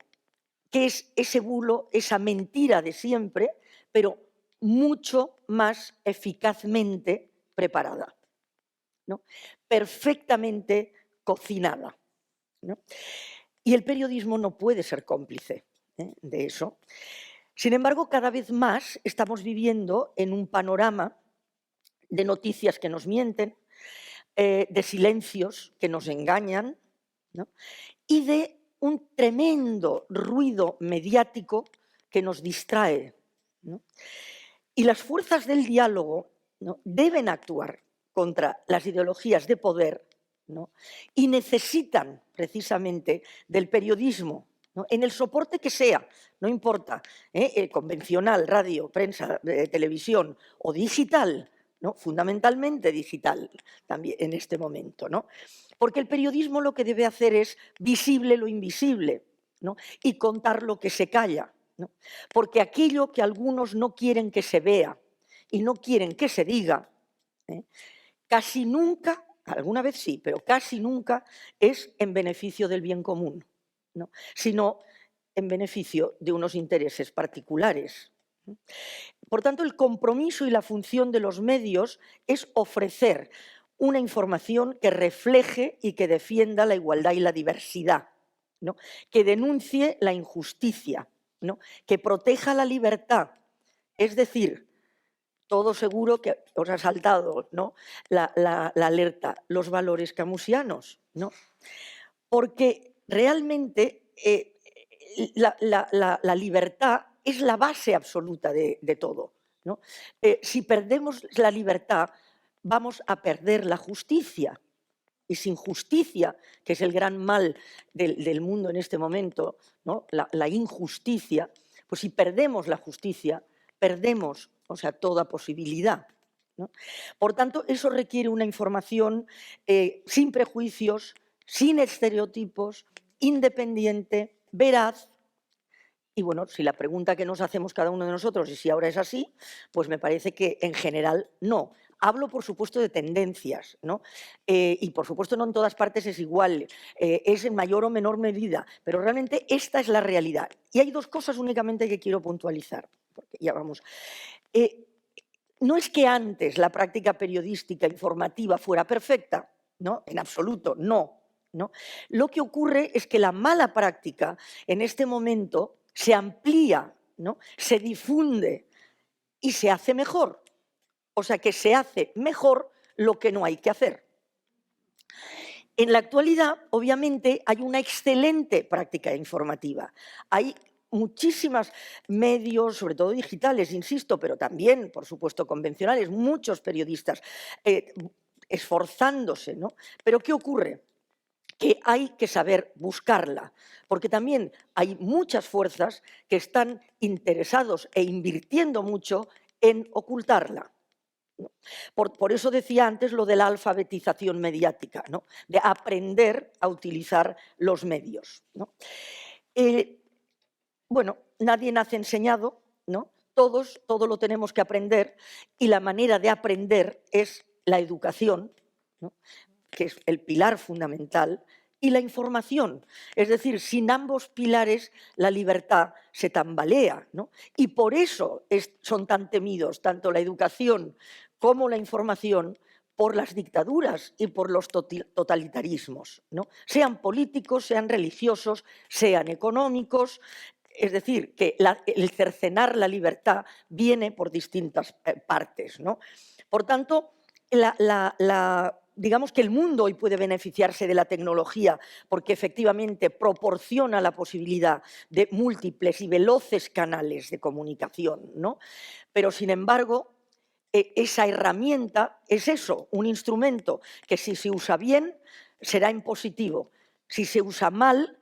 Que es ese bulo, esa mentira de siempre, pero mucho más eficazmente preparada, ¿no? Perfectamente cocinada, ¿no? Y el periodismo no puede ser cómplice de eso. Sin embargo, cada vez más estamos viviendo en un panorama de noticias que nos mienten, de silencios que nos engañan, ¿no?, y de un tremendo ruido mediático que nos distrae, ¿no? Y las fuerzas del diálogo, ¿no?, deben actuar contra las ideologías de poder, ¿no?, y necesitan precisamente del periodismo, ¿no?, en el soporte que sea, no importa, convencional, radio, prensa, televisión o digital, ¿no?, fundamentalmente digital también en este momento, ¿no? Porque el periodismo lo que debe hacer es visible lo invisible, ¿no?, y contar lo que se calla, ¿no? Porque aquello que algunos no quieren que se vea y no quieren que se diga, casi nunca, alguna vez sí, pero casi nunca es en beneficio del bien común, ¿no?, sino en beneficio de unos intereses particulares. Por tanto, el compromiso y la función de los medios es ofrecer una información que refleje y que defienda la igualdad y la diversidad, ¿no?, que denuncie la injusticia, ¿no?, que proteja la libertad. Es decir, todo seguro que os ha saltado, ¿no?, la alerta, los valores camusianos, ¿no? Porque realmente la libertad es la base absoluta de todo, ¿no? Si perdemos la libertad, vamos a perder la justicia. Y sin justicia, que es el gran mal del mundo en este momento, ¿no?, la injusticia, pues si perdemos la justicia, perdemos, o sea, toda posibilidad, ¿no? Por tanto, eso requiere una información sin prejuicios, sin estereotipos, independiente, veraz. Y bueno, si la pregunta que nos hacemos cada uno de nosotros es si ahora es así, pues me parece que en general no. Hablo, por supuesto, de tendencias, ¿no? Y por supuesto no en todas partes es igual, es en mayor o menor medida, pero realmente esta es la realidad. Y hay dos cosas únicamente que quiero puntualizar, porque ya vamos. No es que antes la práctica periodística informativa fuera perfecta, ¿no? En absoluto, no, ¿no? Lo que ocurre es que la mala práctica en este momento se amplía, ¿no?, se difunde y se hace mejor. O sea que se hace mejor lo que no hay que hacer. En la actualidad, obviamente, hay una excelente práctica informativa. Hay muchísimos medios, sobre todo digitales, insisto, pero también, por supuesto, convencionales, muchos periodistas esforzándose, ¿no? Pero ¿qué ocurre? Que hay que saber buscarla, porque también hay muchas fuerzas que están interesados e invirtiendo mucho en ocultarla. Por eso decía antes lo de la alfabetización mediática, ¿no?, de aprender a utilizar los medios, ¿no? Bueno, nadie nace enseñado, ¿no? todo lo tenemos que aprender, y la manera de aprender es la educación, ¿no?, que es el pilar fundamental, y la información. Es decir, sin ambos pilares la libertad se tambalea, ¿no? Y por eso son tan temidos tanto la educación como la información por las dictaduras y por los totalitarismos, ¿no? Sean políticos, sean religiosos, sean económicos. Es decir, que el cercenar la libertad viene por distintas partes, ¿no? Por tanto, digamos que el mundo hoy puede beneficiarse de la tecnología porque efectivamente proporciona la posibilidad de múltiples y veloces canales de comunicación, ¿no? Pero, sin embargo, esa herramienta es eso, un instrumento que, si se usa bien, será en positivo. Si se usa mal,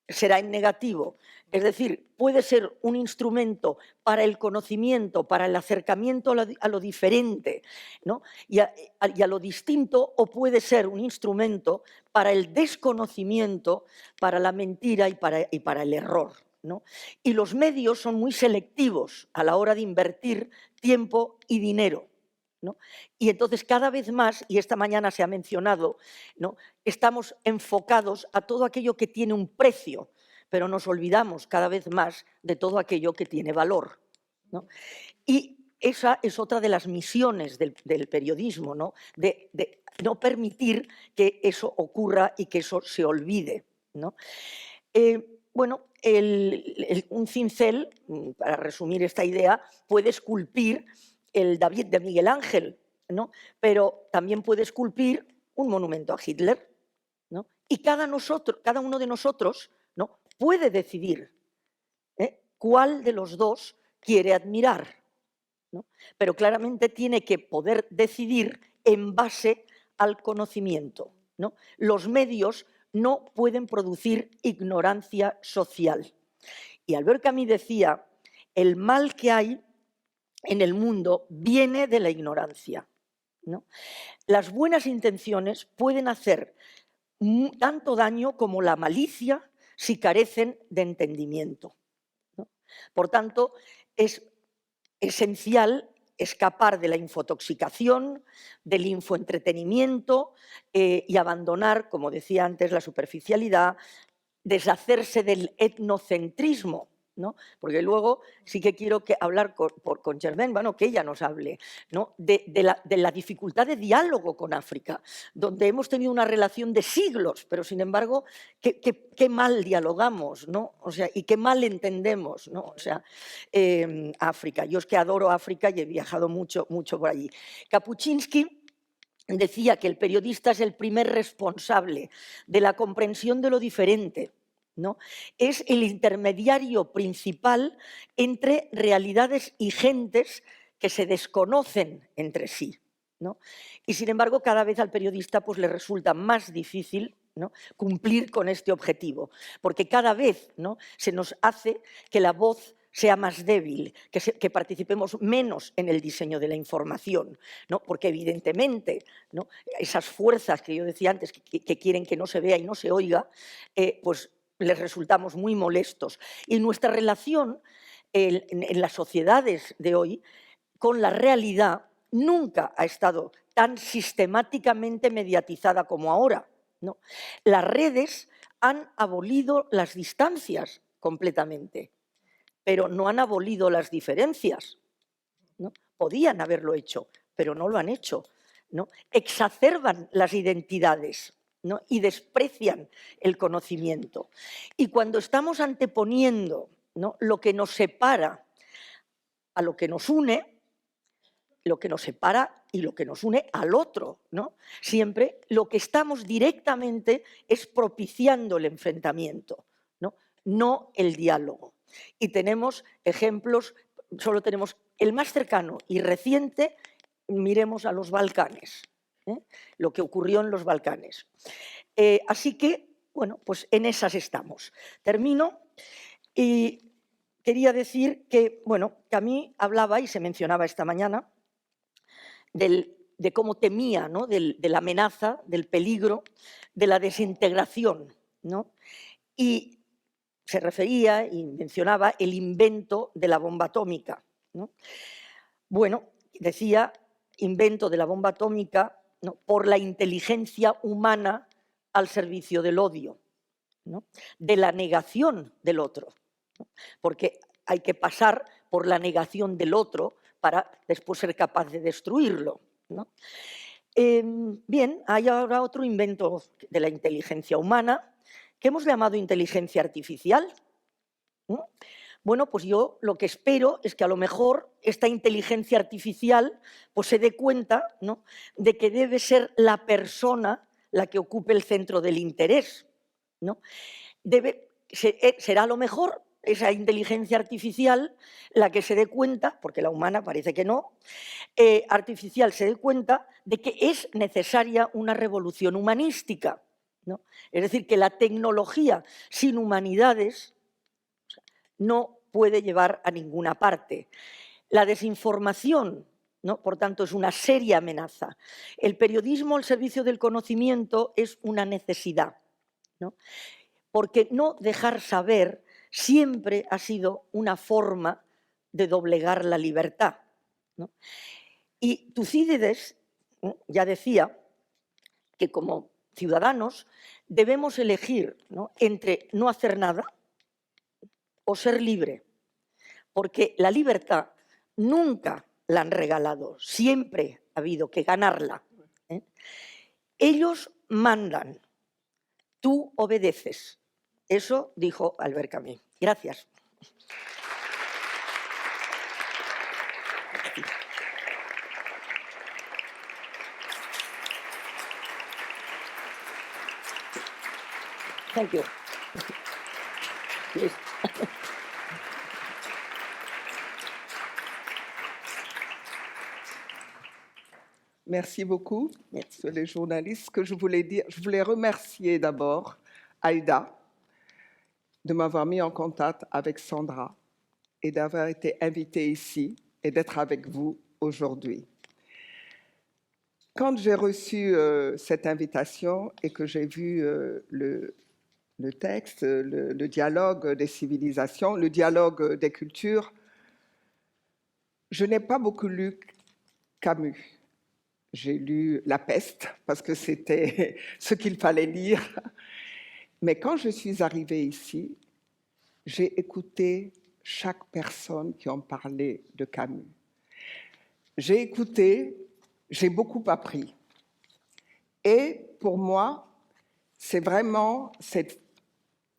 será en negativo. Es decir, puede ser un instrumento para el conocimiento, para el acercamiento a lo diferente, ¿no?, y a lo distinto, o puede ser un instrumento para el desconocimiento, para la mentira y para el error, ¿no? Y los medios son muy selectivos a la hora de invertir tiempo y dinero, ¿no? Y entonces cada vez más, y esta mañana se ha mencionado, ¿no?, estamos enfocados a todo aquello que tiene un precio, pero nos olvidamos cada vez más de todo aquello que tiene valor, ¿no? Y esa es otra de las misiones del periodismo, ¿no?, de no permitir que eso ocurra y que eso se olvide, ¿no? Bueno, un cincel, para resumir esta idea, puede esculpir el David de Miguel Ángel, ¿no?, pero también puede esculpir un monumento a Hitler, ¿no? Y cada uno de nosotros, ¿no?, puede decidir cuál de los dos quiere admirar, ¿no? Pero claramente tiene que poder decidir en base al conocimiento, ¿no? Los medios no pueden producir ignorancia social. Y Albert Camus decía, el mal que hay en el mundo viene de la ignorancia, ¿no? Las buenas intenciones pueden hacer tanto daño como la malicia si carecen de entendimiento, ¿no? Por tanto, es esencial escapar de la infotoxicación, del infoentretenimiento y abandonar, como decía antes, la superficialidad, deshacerse del etnocentrismo, ¿no? Porque luego sí que quiero hablar con Germaine, bueno, que ella nos hable, ¿no?, de la dificultad de diálogo con África, donde hemos tenido una relación de siglos, pero sin embargo, qué mal dialogamos, ¿no? O sea, y qué mal entendemos, ¿no? O sea, África. Yo es que adoro África y he viajado mucho, mucho por allí. Kapuscinski decía que el periodista es el primer responsable de la comprensión de lo diferente, ¿no? Es el intermediario principal entre realidades y gentes que se desconocen entre sí, ¿no? Y sin embargo, cada vez al periodista pues, le resulta más difícil, ¿no?, cumplir con este objetivo, porque cada vez, ¿no?, se nos hace que la voz sea más débil, que participemos menos en el diseño de la información, ¿no?, porque evidentemente, ¿no?, esas fuerzas que yo decía antes que quieren que no se vea y no se oiga, pues les resultamos muy molestos. Y nuestra relación en las sociedades de hoy con la realidad nunca ha estado tan sistemáticamente mediatizada como ahora, ¿no? Las redes han abolido las distancias completamente, pero no han abolido las diferencias, ¿no? Podían haberlo hecho, pero no lo han hecho, ¿no? Exacerban las identidades, ¿no?, y desprecian el conocimiento. Y cuando estamos anteponiendo, ¿no?, lo que nos separa a lo que nos une, lo que nos separa y lo que nos une al otro, ¿no?, siempre lo que estamos directamente es propiciando el enfrentamiento, no el diálogo. Y tenemos ejemplos, solo tenemos el más cercano y reciente, miremos a los Balcanes, lo que ocurrió en los Balcanes. Así que, bueno, pues en esas estamos. Termino y quería decir que, bueno, Camus hablaba, y se mencionaba esta mañana, de cómo temía, ¿no?, de la amenaza, del peligro, de la desintegración, ¿no? Y se refería y mencionaba el invento de la bomba atómica, ¿no? Bueno, decía, invento de la bomba atómica, ¿no?, por la inteligencia humana al servicio del odio, ¿no?, de la negación del otro, ¿no?, porque hay que pasar por la negación del otro para después ser capaz de destruirlo, ¿no? Bien, hay ahora otro invento de la inteligencia humana que hemos llamado inteligencia artificial, ¿no? Bueno, pues yo lo que espero es que a lo mejor esta inteligencia artificial pues se dé cuenta, ¿no?, de que debe ser la persona la que ocupe el centro del interés, ¿no? Será a lo mejor esa inteligencia artificial la que se dé cuenta, porque la humana parece que no, artificial se dé cuenta de que es necesaria una revolución humanística, ¿no? Es decir, que la tecnología sin humanidades no puede llevar a ninguna parte. La desinformación, ¿no?, por tanto, es una seria amenaza. El periodismo al servicio del conocimiento es una necesidad, ¿no?, porque no dejar saber siempre ha sido una forma de doblegar la libertad, ¿no? Y Tucídides, ¿no?, ya decía que como ciudadanos debemos elegir, ¿no?, entre no hacer nada o ser libre, porque la libertad nunca la han regalado, siempre ha habido que ganarla, ¿eh? Ellos mandan, tú obedeces. Eso dijo Albert Camus. Gracias. Thank you. Yes. Merci beaucoup, Merci. les journalistes. Ce que je voulais remercier d'abord Aïda de m'avoir mis en contact avec Sandra et d'avoir été invitée ici et d'être avec vous aujourd'hui. Quand j'ai reçu cette invitation et que j'ai vu le texte, le dialogue des civilisations, le dialogue des cultures, je n'ai pas beaucoup lu Camus. J'ai lu La Peste, parce que c'était ce qu'il fallait lire. Mais quand je suis arrivée ici, j'ai écouté chaque personne qui en parlait de Camus. J'ai écouté, j'ai beaucoup appris. Et pour moi, c'est vraiment cette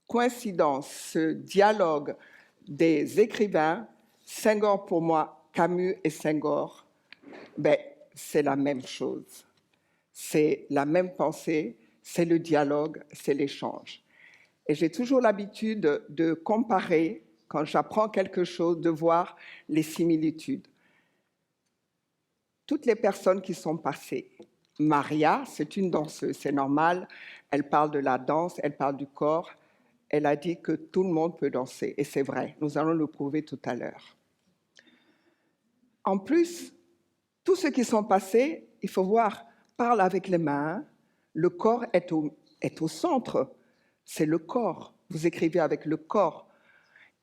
coïncidence, ce dialogue des écrivains, Senghor pour moi, Camus et Senghor, ben, c'est la même chose. C'est la même pensée, c'est le dialogue, c'est l'échange. Et j'ai toujours l'habitude de comparer, quand j'apprends quelque chose, de voir les similitudes. Toutes les personnes qui sont passées, Maria, c'est une danseuse, c'est normal, elle parle de la danse, elle parle du corps, elle a dit que tout le monde peut danser, et c'est vrai, nous allons le prouver tout à l'heure. En plus, tous ceux qui sont passés, il faut voir, parlent avec les mains, le corps est au centre, c'est le corps, vous écrivez avec le corps.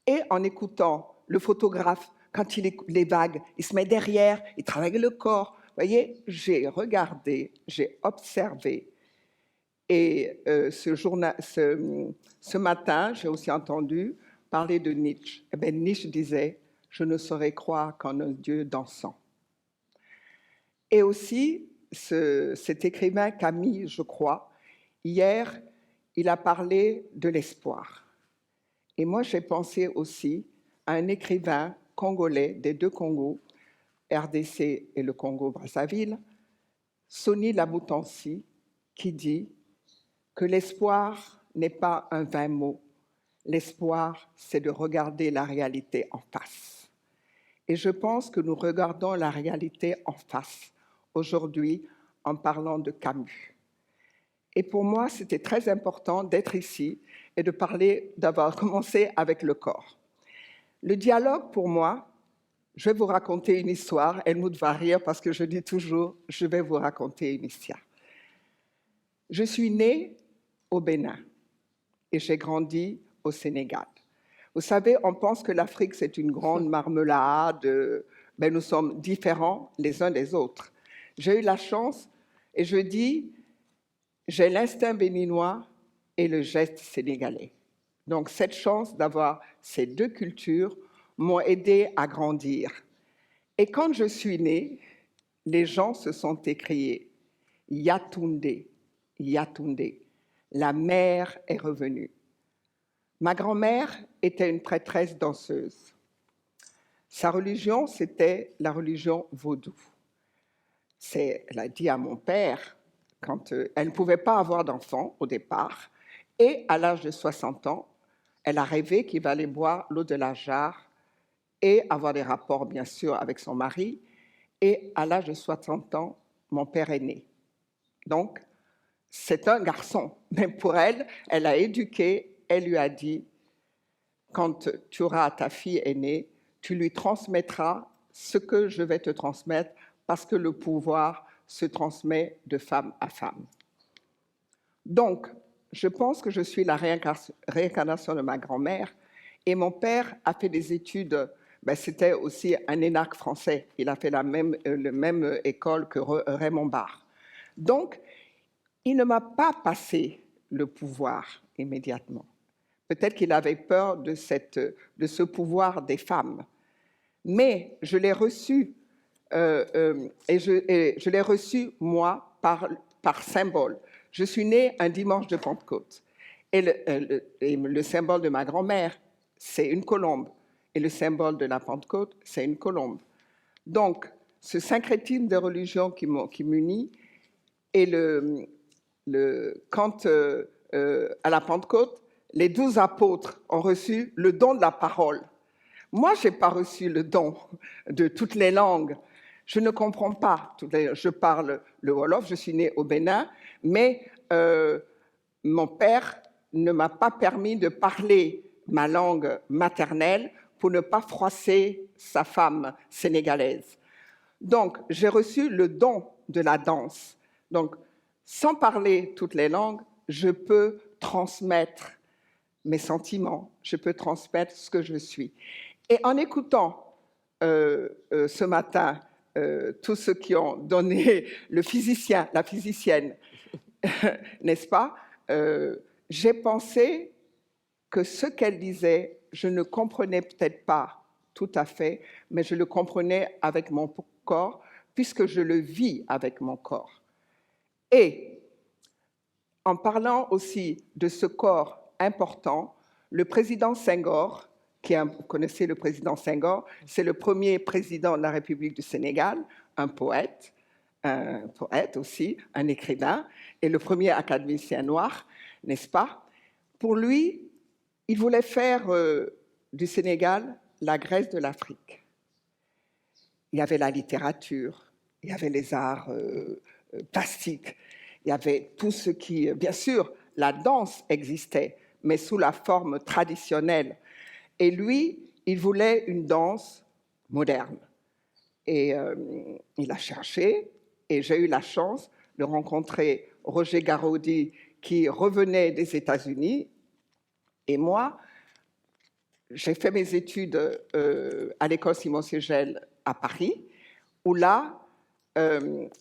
Et en écoutant le photographe, quand il écoute les vagues, il se met derrière, il travaille le corps. Vous voyez, j'ai regardé, j'ai observé. Et ce matin, j'ai aussi entendu parler de Nietzsche. Eh bien, Nietzsche disait, je ne saurais croire qu'en un Dieu dansant. Et aussi, cet écrivain Camille, je crois, hier, il a parlé de l'espoir. Et moi, j'ai pensé aussi à un écrivain congolais des deux Congos, RDC et le Congo-Brazzaville, Sonny Laboutansi, qui dit que l'espoir n'est pas un vain mot. L'espoir, c'est de regarder la réalité en face. Et je pense que nous regardons la réalité en face aujourd'hui en parlant de Camus. Et pour moi, c'était très important d'être ici et de parler, d'avoir commencé avec le corps. Le dialogue, pour moi, je vais vous raconter une histoire. Helmut va rire parce que je dis toujours, je vais vous raconter une histoire. Je suis née au Bénin et j'ai grandi au Sénégal. Vous savez, on pense que l'Afrique, c'est une grande marmelade, mais nous sommes différents les uns des autres. J'ai eu la chance, et je dis, j'ai l'instinct béninois et le geste sénégalais. Donc, cette chance d'avoir ces deux cultures m'ont aidé à grandir. Et quand je suis née, les gens se sont écriés « Yatunde, Yatunde ». La mère est revenue. Ma grand-mère était une prêtresse danseuse. Sa religion, c'était la religion vaudou. Elle a dit à mon père, quand elle ne pouvait pas avoir d'enfant au départ, et à l'âge de 60 ans, elle a rêvé qu'il va aller boire l'eau de la jarre et avoir des rapports, bien sûr, avec son mari. Et à l'âge de 60 ans, mon père est né. Donc, c'est un garçon. Mais pour elle, elle a éduqué, elle lui a dit, quand tu auras ta fille aînée, tu lui transmettras ce que je vais te transmettre parce que le pouvoir se transmet de femme à femme. Donc, je pense que je suis la réincarnation de ma grand-mère et mon père a fait des études, c'était aussi un énarque français, il a fait la même école que Raymond Barre. Donc, il ne m'a pas passé le pouvoir immédiatement. Peut-être qu'il avait peur de ce pouvoir des femmes. Mais je l'ai reçu, je l'ai reçu, moi, par symbole. Je suis née un dimanche de Pentecôte. Et le symbole de ma grand-mère, c'est une colombe. Et le symbole de la Pentecôte, c'est une colombe. Donc, ce syncrétisme de religion qui m'unit, et quand, à la Pentecôte, les 12 apôtres ont reçu le don de la parole. Moi, je n'ai pas reçu le don de toutes les langues. Je ne comprends pas. Je parle le Wolof, je suis née au Bénin, mais mon père ne m'a pas permis de parler ma langue maternelle pour ne pas froisser sa femme sénégalaise. Donc, j'ai reçu le don de la danse. Donc, sans parler toutes les langues, je peux transmettre mes sentiments, je peux transmettre ce que je suis. Et en écoutant ce matin tous ceux qui ont donné le physicien, la physicienne, n'est-ce pas, j'ai pensé que ce qu'elle disait, je ne comprenais peut-être pas tout à fait, mais je le comprenais avec mon corps, puisque je le vis avec mon corps. Et en parlant aussi de ce corps important, le président Senghor, vous connaissez le président Senghor, c'est le premier président de la République du Sénégal, un poète aussi, un écrivain, et le premier académicien noir, n'est-ce pas? Pour lui, il voulait faire du Sénégal la Grèce de l'Afrique. Il y avait la littérature, il y avait les arts plastiques, il y avait tout ce qui... Bien sûr, la danse existait, mais sous la forme traditionnelle. Et lui, il voulait une danse moderne. Et il a cherché, et j'ai eu la chance de rencontrer Roger Garaudy, qui revenait des États-Unis. Et moi, j'ai fait mes études à l'école Simon-Siegel à Paris, où là,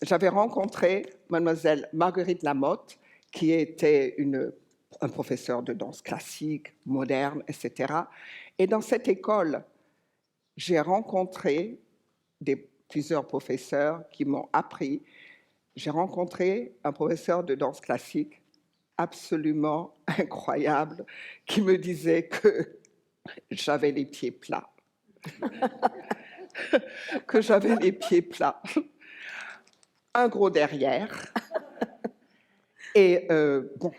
j'avais rencontré mademoiselle Marguerite Lamotte, qui était un professeur de danse classique, moderne, etc. Et dans cette école, j'ai rencontré plusieurs professeurs qui m'ont appris. J'ai rencontré un professeur de danse classique absolument incroyable qui me disait que j'avais les pieds plats. Que j'avais les pieds plats. Un gros derrière. Et bon,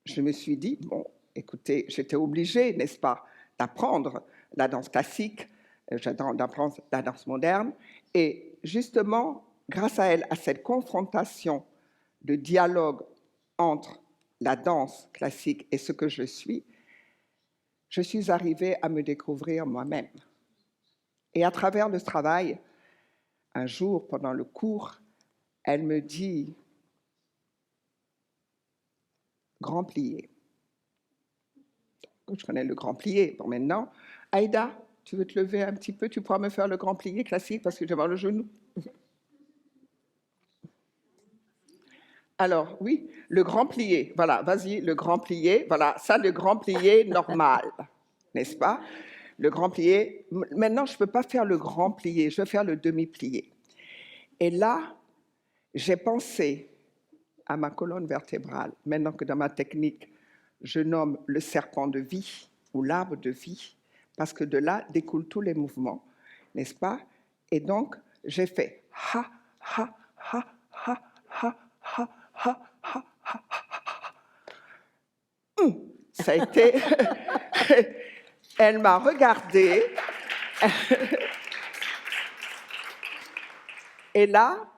je me suis dit, bon, écoutez, j'étais obligée, n'est-ce pas, d'apprendre la danse classique, d'apprendre la danse moderne. Et justement, grâce à elle, à cette confrontation de dialogue entre la danse classique et ce que je suis arrivée à me découvrir moi-même. Et à travers le travail, un jour, pendant le cours, elle me dit « grand plié ». je connais le grand plié. Bon, maintenant, Aïda, tu veux te lever un petit peu? Tu pourras me faire le grand plié classique parce que j'ai mal au genou. Alors, oui, le grand plié. Voilà, vas-y, le grand plié. Voilà, ça, le grand plié normal, n'est-ce pas? Le grand plié. Maintenant, je ne peux pas faire le grand plié, je vais faire le demi-plié. Et là, j'ai pensé à ma colonne vertébrale, maintenant que dans ma technique, je nomme le serpent de vie ou l'arbre de vie, parce que de là découlent tous les mouvements, n'est-ce pas? Et donc, j'ai fait ha, ha, ha, ha, ha, ha, ha, ha, ha, ha. Ça a été... Elle m'a regardée. Et là,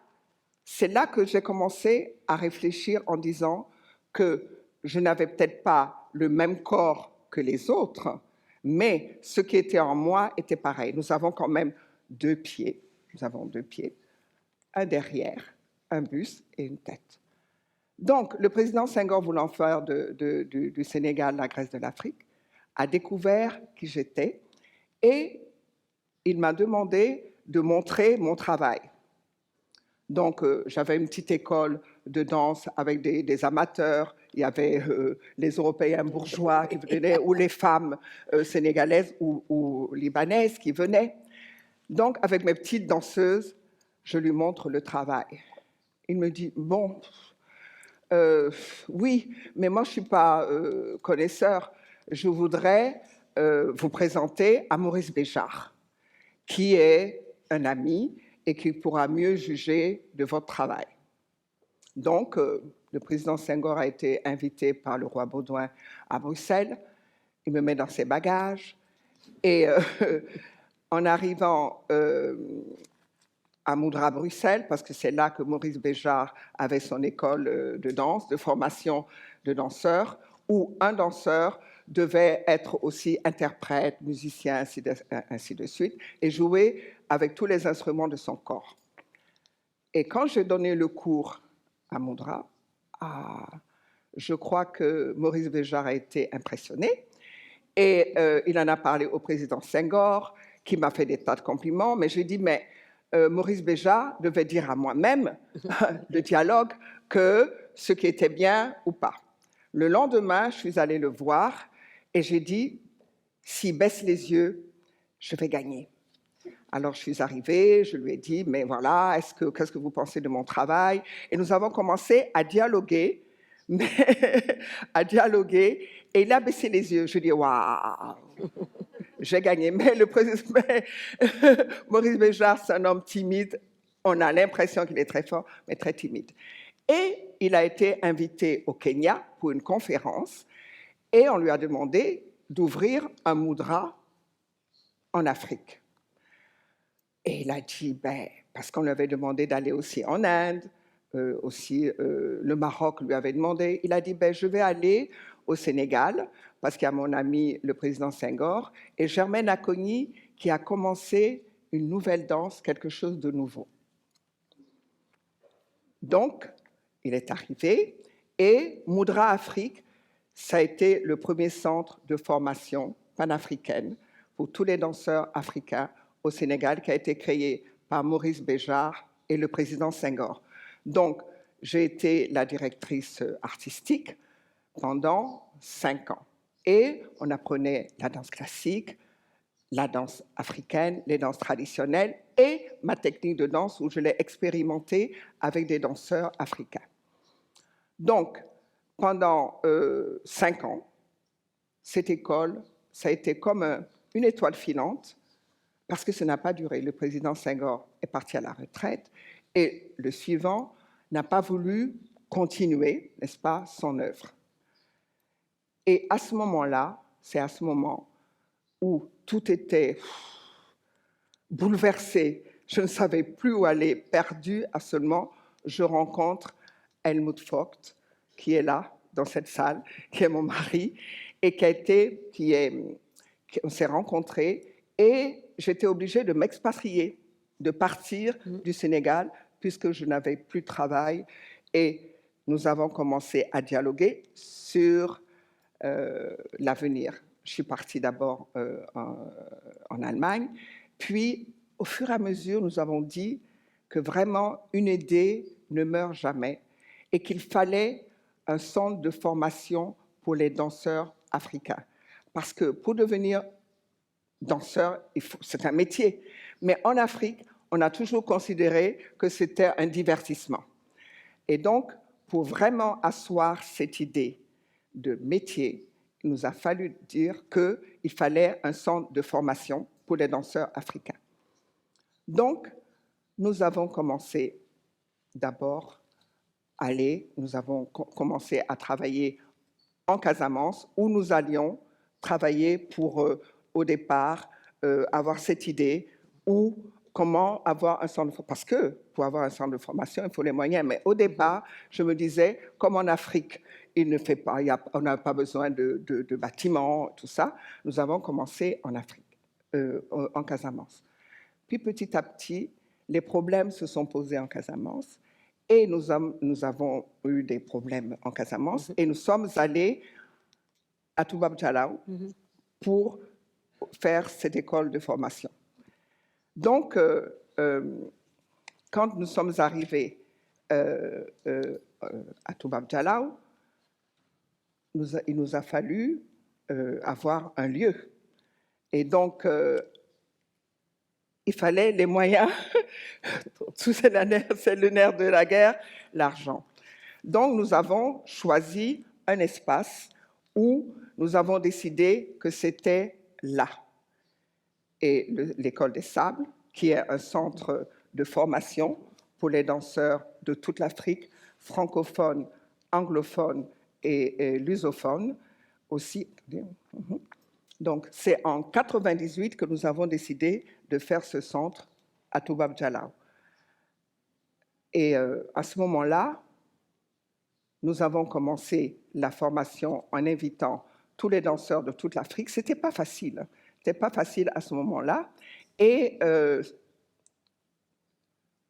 c'est là que j'ai commencé à réfléchir en disant que je n'avais peut-être pas le même corps que les autres, mais ce qui était en moi était pareil. Nous avons quand même 2 pieds. Nous avons 2 pieds, un derrière, un buste et une tête. Donc, le président Senghor, voulant faire du Sénégal la Grèce de l'Afrique, a découvert qui j'étais et il m'a demandé de montrer mon travail. Donc, j'avais une petite école de danse avec des amateurs. Il y avait les Européens bourgeois qui venaient, ou les femmes sénégalaises ou libanaises qui venaient. Donc, avec mes petites danseuses, je lui montre le travail. Il me dit, bon, oui, mais moi, je ne suis pas connaisseur. Je voudrais vous présenter à Maurice Béjart, qui est un ami et qui pourra mieux juger de votre travail. Donc, le président Senghor a été invité par le roi Baudouin à Bruxelles. Il me met dans ses bagages. Et en arrivant à Moudra, Bruxelles, parce que c'est là que Maurice Béjart avait son école de danse, de formation de danseurs, où un danseur devait être aussi interprète, musicien, ainsi de suite, et jouer avec tous les instruments de son corps. Et quand j'ai donné le cours à Moudra, je crois que Maurice Béjart a été impressionné, et il en a parlé au président Senghor, qui m'a fait des tas de compliments, mais j'ai dit, mais Maurice Béjart devait dire à moi-même, le dialogue, que ce qui était bien ou pas. Le lendemain, je suis allée le voir et j'ai dit, s'il baisse les yeux, je vais gagner. Alors, je suis arrivée, je lui ai dit, mais voilà, qu'est-ce que vous pensez de mon travail? Et nous avons commencé à dialoguer, et il a baissé les yeux. Je dis, waouh, j'ai gagné. Mais Maurice Béjart, c'est un homme timide. On a l'impression qu'il est très fort, mais très timide. Et il a été invité au Kenya pour une conférence, et on lui a demandé d'ouvrir un Moudra en Afrique. Et il a dit, parce qu'on lui avait demandé d'aller aussi en Inde, le Maroc lui avait demandé, il a dit, je vais aller au Sénégal, parce qu'il y a mon ami, le président Senghor, et Germaine Acogny, qui a commencé une nouvelle danse, quelque chose de nouveau. Donc, il est arrivé, et Moudra Afrique, ça a été le premier centre de formation panafricaine pour tous les danseurs africains au Sénégal, qui a été créé par Maurice Béjart et le président Senghor. Donc, j'ai été la directrice artistique pendant 5 ans. Et on apprenait la danse classique, la danse africaine, les danses traditionnelles et ma technique de danse où je l'ai expérimentée avec des danseurs africains. Donc, pendant 5 ans, cette école, ça a été comme une étoile filante parce que ça n'a pas duré. Le président Senghor est parti à la retraite et le suivant n'a pas voulu continuer, n'est-ce pas, son œuvre. Et à ce moment-là, c'est à ce moment où tout était bouleversé, je ne savais plus où aller, perdu à seulement, je rencontre Helmut Vogt, qui est là, dans cette salle, qui est mon mari, et on s'est rencontrés, et j'étais obligée de m'expatrier, de partir du Sénégal, puisque je n'avais plus de travail, et nous avons commencé à dialoguer sur l'avenir je suis partie d'abord en Allemagne, puis au fur et à mesure, nous avons dit que vraiment une idée ne meurt jamais et qu'il fallait un centre de formation pour les danseurs africains. Parce que pour devenir danseur, c'est un métier. Mais en Afrique, on a toujours considéré que c'était un divertissement. Et donc, pour vraiment asseoir cette idée de métier, il nous a fallu dire qu'il fallait un centre de formation pour les danseurs africains. Donc, nous avons commencé d'abord nous avons commencé à travailler en Casamance, où nous allions travailler pour, au départ, avoir cette idée, ou comment avoir un centre de formation. Parce que pour avoir un centre de formation, il faut les moyens. Mais au départ, je me disais, comme en Afrique, on n'a pas besoin de bâtiments, tout ça. Nous avons commencé en Afrique, en Casamance. Puis petit à petit, les problèmes se sont posés en Casamance. Et nous avons eu des problèmes en Casamance et nous sommes allés à Toubab Dialaw pour faire cette école de formation. Donc, quand nous sommes arrivés à Toubab Dialaw, il nous a fallu avoir un lieu. Et donc, il fallait les moyens, tout c'est le nerf de la guerre, l'argent. Donc nous avons choisi un espace où nous avons décidé que c'était là. Et l'École des Sables, qui est un centre de formation pour les danseurs de toute l'Afrique, francophones, anglophones et lusophones aussi. Donc, c'est en 1998 que nous avons décidé de faire ce centre à Toubab Dialaw. Et à ce moment-là, nous avons commencé la formation en invitant tous les danseurs de toute l'Afrique. Ce n'était pas facile. C'était pas facile à ce moment-là. Et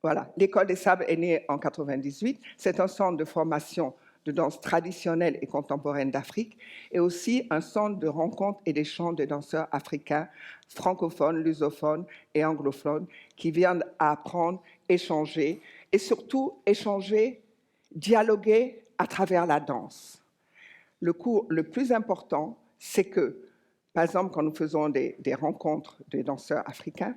voilà, l'École des Sables est née en 1998. C'est un centre de formation de danse traditionnelle et contemporaine d'Afrique, et aussi un centre de rencontre et d'échange des danseurs africains, francophones, lusophones et anglophones, qui viennent à apprendre, échanger, et surtout échanger, dialoguer à travers la danse. Le cours le plus important, c'est que, par exemple, quand nous faisons des rencontres des danseurs africains,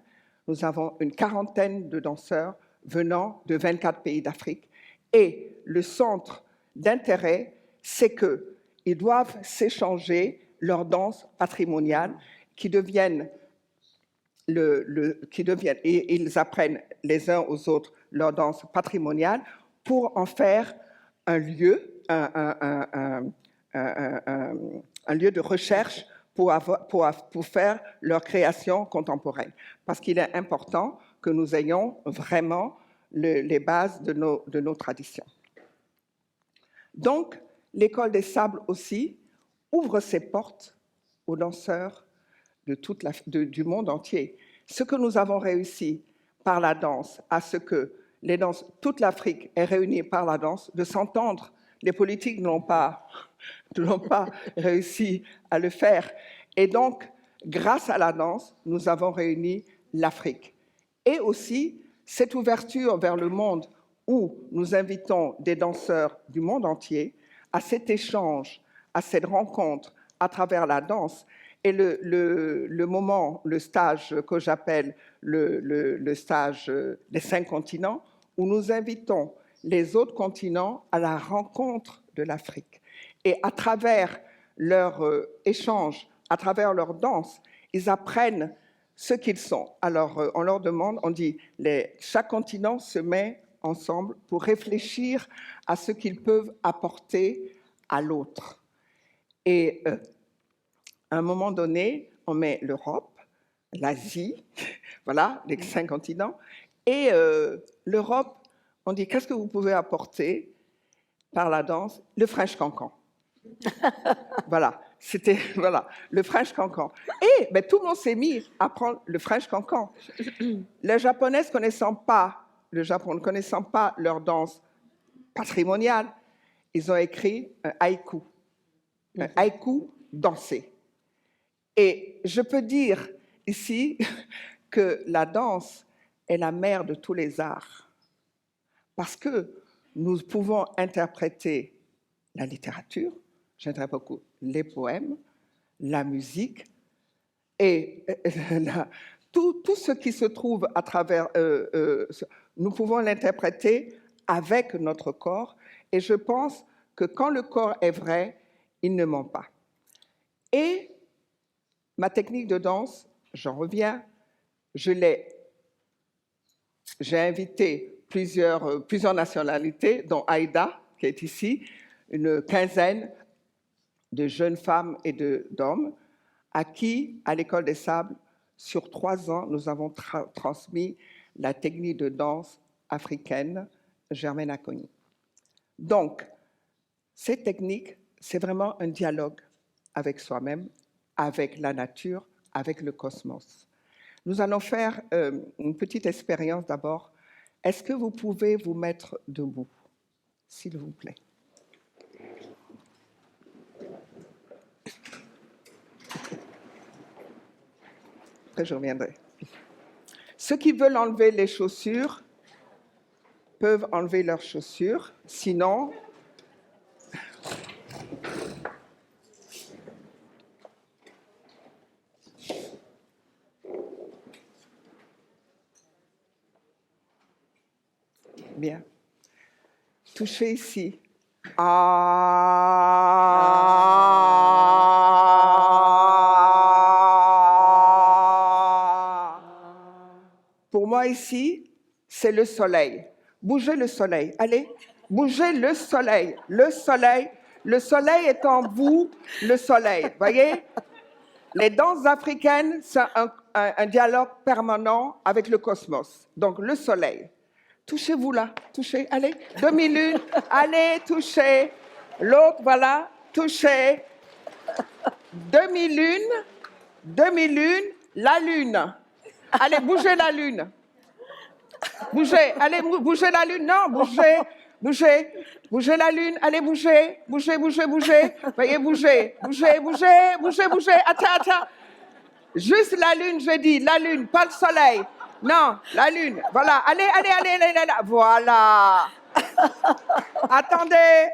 nous avons une quarantaine de danseurs venant de 24 pays d'Afrique, et le centre d'intérêt, c'est qu'ils doivent s'échanger leurs danses patrimoniales qui deviennent, et ils apprennent les uns aux autres leurs danses patrimoniales pour en faire un lieu, un lieu de recherche pour faire leur création contemporaine. Parce qu'il est important que nous ayons vraiment les bases de nos traditions. Donc, l'École des Sables aussi ouvre ses portes aux danseurs du monde entier. Ce que nous avons réussi par la danse, à ce que toute l'Afrique est réunie par la danse, de s'entendre. Les politiques n'ont pas réussi à le faire. Et donc, grâce à la danse, nous avons réuni l'Afrique. Et aussi, cette ouverture vers le monde où nous invitons des danseurs du monde entier à cet échange, à cette rencontre à travers la danse. Et le stage que j'appelle le stage des 5 continents, où nous invitons les autres continents à la rencontre de l'Afrique. Et à travers leur échange, à travers leur danse, ils apprennent ce qu'ils sont. Alors, on leur demande, on dit, chaque continent se met ensemble pour réfléchir à ce qu'ils peuvent apporter à l'autre. Et à un moment donné, on met l'Europe, l'Asie, voilà, les 5 continents, et l'Europe, on dit, qu'est-ce que vous pouvez apporter par la danse? Le French Cancan. Voilà, c'était le French Cancan. Et tout le monde s'est mis à apprendre le French Cancan. Les Japonais ne connaissant pas leur danse patrimoniale, ils ont écrit un haïku dansé. Et je peux dire ici que la danse est la mère de tous les arts, parce que nous pouvons interpréter la littérature, j'interprète beaucoup les poèmes, la musique, et tout ce qui se trouve à travers, nous pouvons l'interpréter avec notre corps, et je pense que quand le corps est vrai, il ne ment pas. Et ma technique de danse, j'en reviens, j'ai invité plusieurs nationalités, dont Aïda, qui est ici, une quinzaine de jeunes femmes et d'hommes, à qui, à l'École des Sables, sur 3 ans, nous avons transmis la technique de danse africaine Germaine Acogny. Donc, cette technique, c'est vraiment un dialogue avec soi-même, avec la nature, avec le cosmos. Nous allons faire une petite expérience d'abord. Est-ce que vous pouvez vous mettre debout, s'il vous plaît? Après, je reviendrai. Ceux qui veulent enlever les chaussures peuvent enlever leurs chaussures. Sinon, bien. Touchez ici. Pour moi ici, c'est le soleil. Bougez le soleil. Allez, bougez le soleil. Le soleil. Le soleil est en vous, le soleil. Voyez? Les danses africaines, c'est un dialogue permanent avec le cosmos. Donc, le soleil. Touchez-vous là, touchez, allez, demi-lune, allez, touchez. L'autre, voilà, touchez. Demi-lune, la lune. Allez, bougez la lune. Bougez, allez, bougez la lune, non, bougez la lune, allez, bougez. Veuillez bouger, attends. Juste la lune, je dis, la lune, pas le soleil. Non, la lune, voilà, allez, voilà.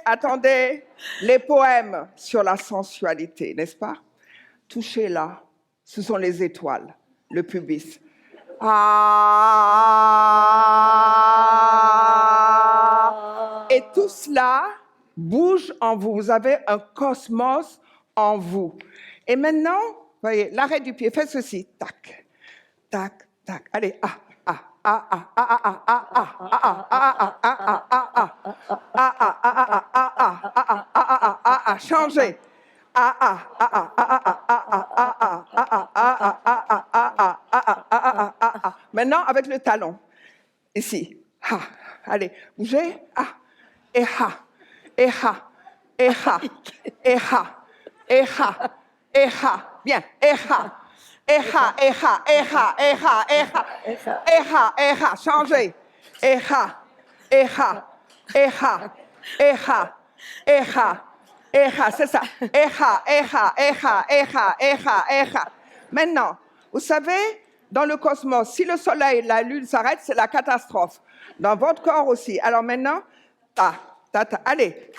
Attendez, les poèmes sur la sensualité, n'est-ce pas? Touchez là, ce sont les étoiles, le pubis. Et tout cela bouge en vous, vous avez un cosmos en vous. Et maintenant, voyez, l'arrêt du pied, faites ceci, tac, allez, changez. Maintenant, avec le talon, ici, allez, bougez, bien, changez, c'est ça, Maintenant, vous savez, dans le cosmos, si le soleil et la lune s'arrêtent, c'est la catastrophe. Dans votre corps aussi. Alors maintenant, allez,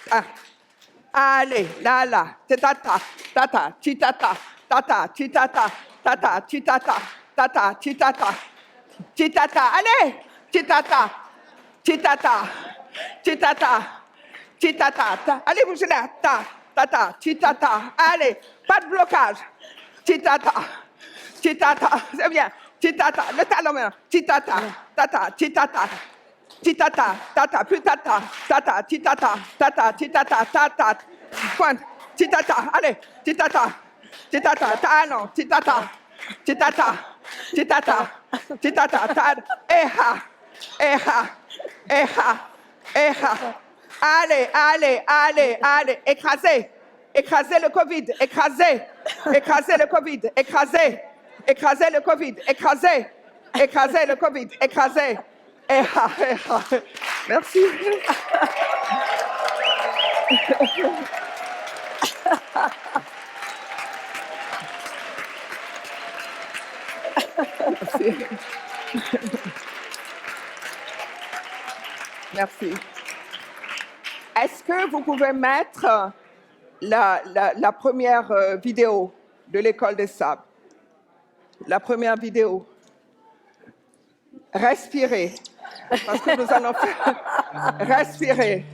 là, tata, titata, allez, titata, allez, bougez là, titata, allez, pas de blocage, titata, c'est bien, titata, le talon maintenant, titata, plus tata, pointe, titata, allez, titata, talon, titata, allez, écrasez le Covid, écrasez le Covid, écrasez le Covid, écrasez. Merci. Merci. Merci. Est-ce que vous pouvez mettre la première vidéo de l'École des Sables? La première vidéo. Respirez. Parce que nous allons faire... Respirez.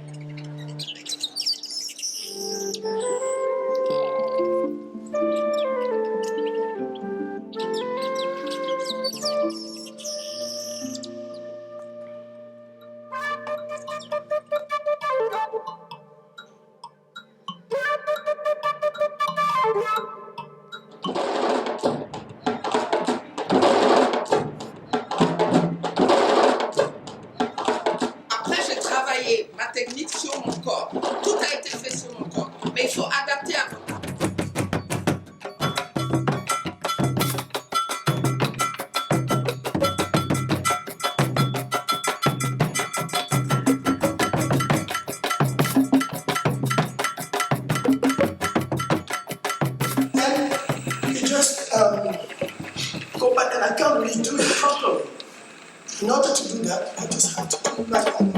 Après, j'ai travaillé ma technique sur mon corps. Tout a été fait sur mon corps. Mais il faut adapter à votre corps. And you just go back, and I can't really do it properly. In order to do that, I just have to go back and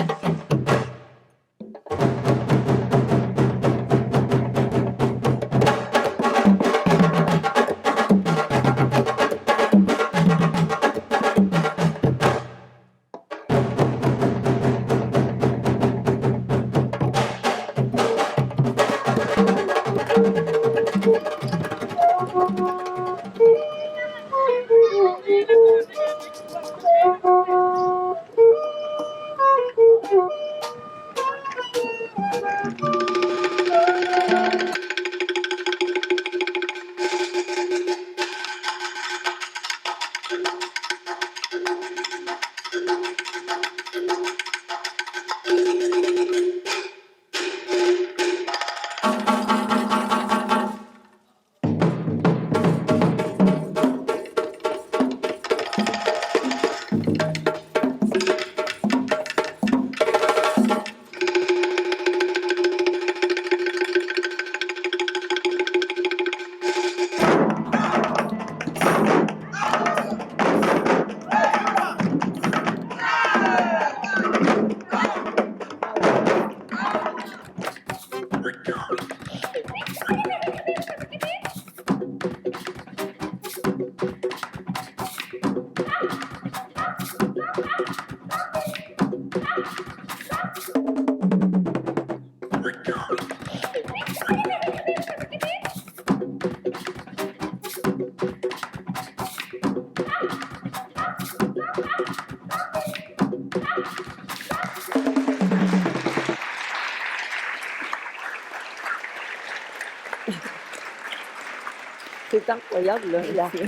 C'est incroyable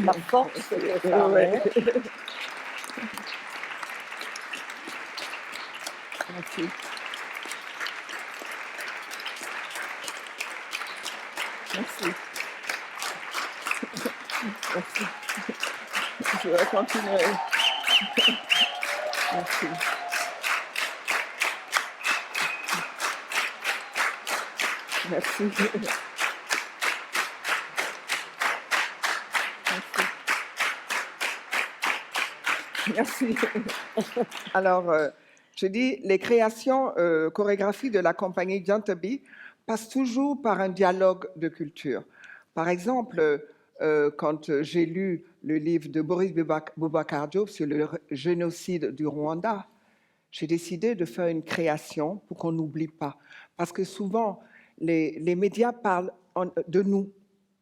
la force que ça a. Ouais. Merci. Merci. Merci. Je vais continuer. Merci. Merci. Merci. Alors, je dis, les créations chorégraphiques de la compagnie Jantabi passent toujours par un dialogue de culture. Par exemple, quand j'ai lu le livre de Boris Boubacar Diop sur le génocide du Rwanda, j'ai décidé de faire une création pour qu'on n'oublie pas. Parce que souvent, les médias parlent de nous,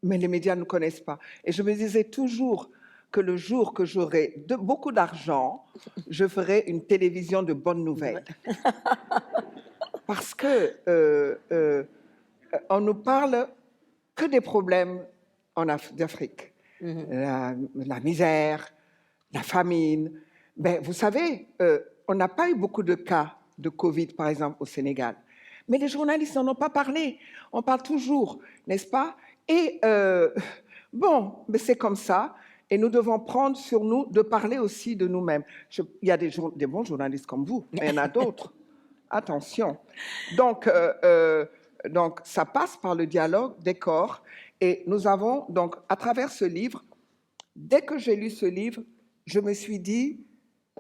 mais les médias ne connaissent pas. Et je me disais toujours que le jour que j'aurai beaucoup d'argent, je ferai une télévision de bonnes nouvelles. Parce que on ne parle que des problèmes d'Afrique. La misère, la famine. Ben, vous savez, on n'a pas eu beaucoup de cas de Covid, par exemple, au Sénégal. Mais les journalistes n'en ont pas parlé. On parle toujours, n'est-ce pas? Et bon, mais c'est comme ça. Et nous devons prendre sur nous de parler aussi de nous-mêmes. Il y a des bons journalistes comme vous, mais il y en a d'autres. Attention. Donc, ça passe par le dialogue des corps. Et nous avons, donc, à travers ce livre, Dès que j'ai lu ce livre, je me suis dit,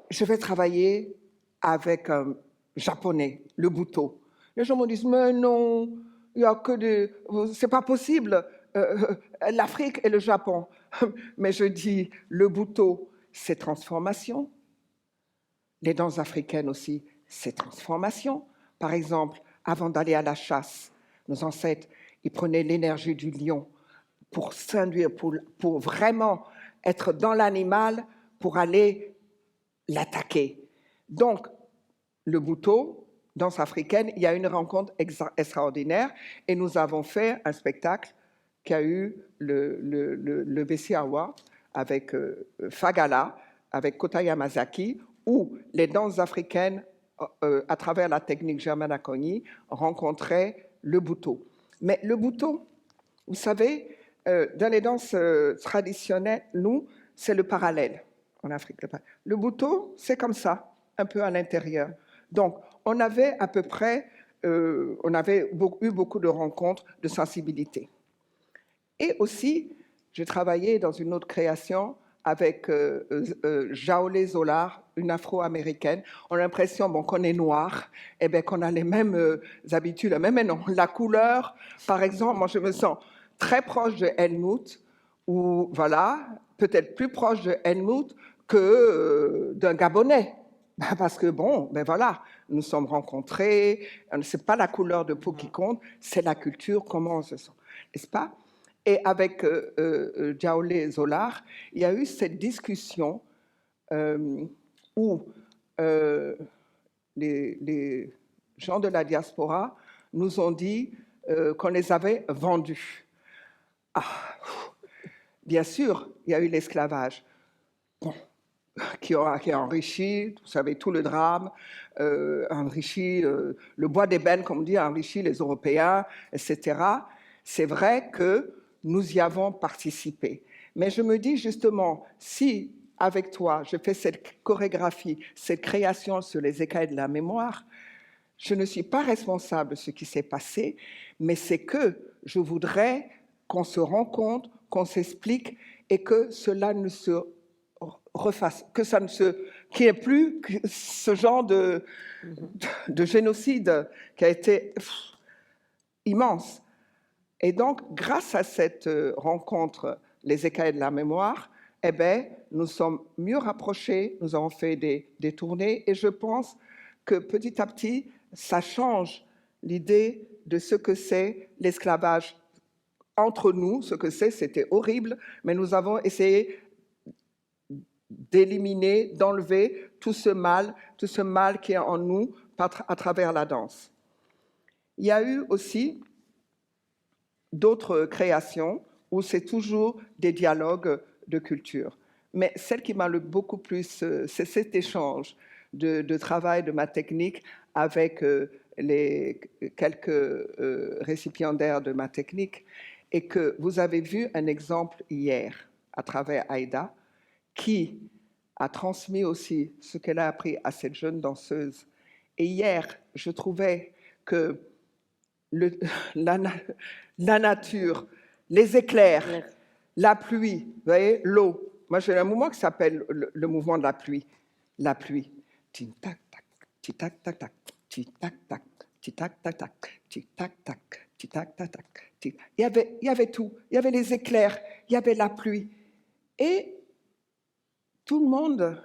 je vais travailler avec un japonais, le Buto. Les gens me disent, mais non, il y a que des... C'est pas possible, l'Afrique et le Japon. Mais je dis, le Buto, c'est transformation. Les danses africaines aussi, c'est transformation. Par exemple, avant d'aller à la chasse, nos ancêtres, ils prenaient l'énergie du lion pour s'induire, pour vraiment être dans l'animal, pour aller l'attaquer. Donc, le Buto, danse africaine, il y a une rencontre extraordinaire et nous avons fait un spectacle qui a eu le BC Award avec Fagala, avec Kota Yamazaki, où les danses africaines, à travers la technique Germaine Acogny, rencontraient le Buto. Mais le Buto, vous savez, dans les danses traditionnelles, nous, c'est le parallèle en Afrique. Le Buto, c'est comme ça, un peu à l'intérieur. Donc, on avait à peu près, on avait eu beaucoup de rencontres de sensibilité. Et aussi, j'ai travaillé dans une autre création avec Jaolé Zolar, une afro-américaine. On a l'impression qu'on est noir, et bien qu'on a les mêmes habitudes, mais non. La couleur, par exemple, moi je me sens très proche de Helmut, ou voilà, peut-être plus proche de Helmut que d'un Gabonais. Parce que ben voilà, nous sommes rencontrés, c'est pas la couleur de peau qui compte, c'est la culture, comment on se sent, n'est-ce pas? Et avec Jaolé Zolar, il y a eu cette discussion où les gens de la diaspora nous ont dit qu'on les avait vendus. Bien sûr, il y a eu l'esclavage. Bon, qui a enrichi, vous savez, tout le drame, enrichi le bois d'ébène, comme on dit, enrichi les Européens, etc. C'est vrai que nous y avons participé. Mais je me dis justement, si avec toi, je fais cette chorégraphie, cette création sur les écailles de la mémoire, je ne suis pas responsable de ce qui s'est passé, mais c'est que je voudrais qu'on se rende compte, qu'on s'explique et que cela ne se refasse, que ça ne se, qu'il n'y ait plus ce genre de génocide qui a été immense. Et donc, grâce à cette rencontre, les écailles de la mémoire, eh bien, nous sommes mieux rapprochés, nous avons fait des tournées, et je pense que petit à petit, ça change l'idée de ce que c'est l'esclavage entre nous, ce que c'était horrible, mais nous avons essayé d'éliminer, d'enlever tout ce mal qui est en nous à travers la danse. Il y a eu aussi d'autres créations où c'est toujours des dialogues de culture. Mais celle qui m'a beaucoup plus, c'est cet échange de travail de ma technique avec les quelques récipiendaires de ma technique, et que vous avez vu un exemple hier à travers Aïda, qui a transmis aussi ce qu'elle a appris à cette jeune danseuse. Et hier, je trouvais que la nature, les éclairs, la pluie, vous voyez, l'eau. Moi, j'ai un mouvement qui s'appelle le mouvement de la pluie. La pluie. Tic-tac-tac, tic-tac-tac, tic-tac-tac, tic-tac-tac, tic-tac-tac, tic-tac-tac. Il y avait tout. Il y avait les éclairs, il y avait la pluie. Et tout le monde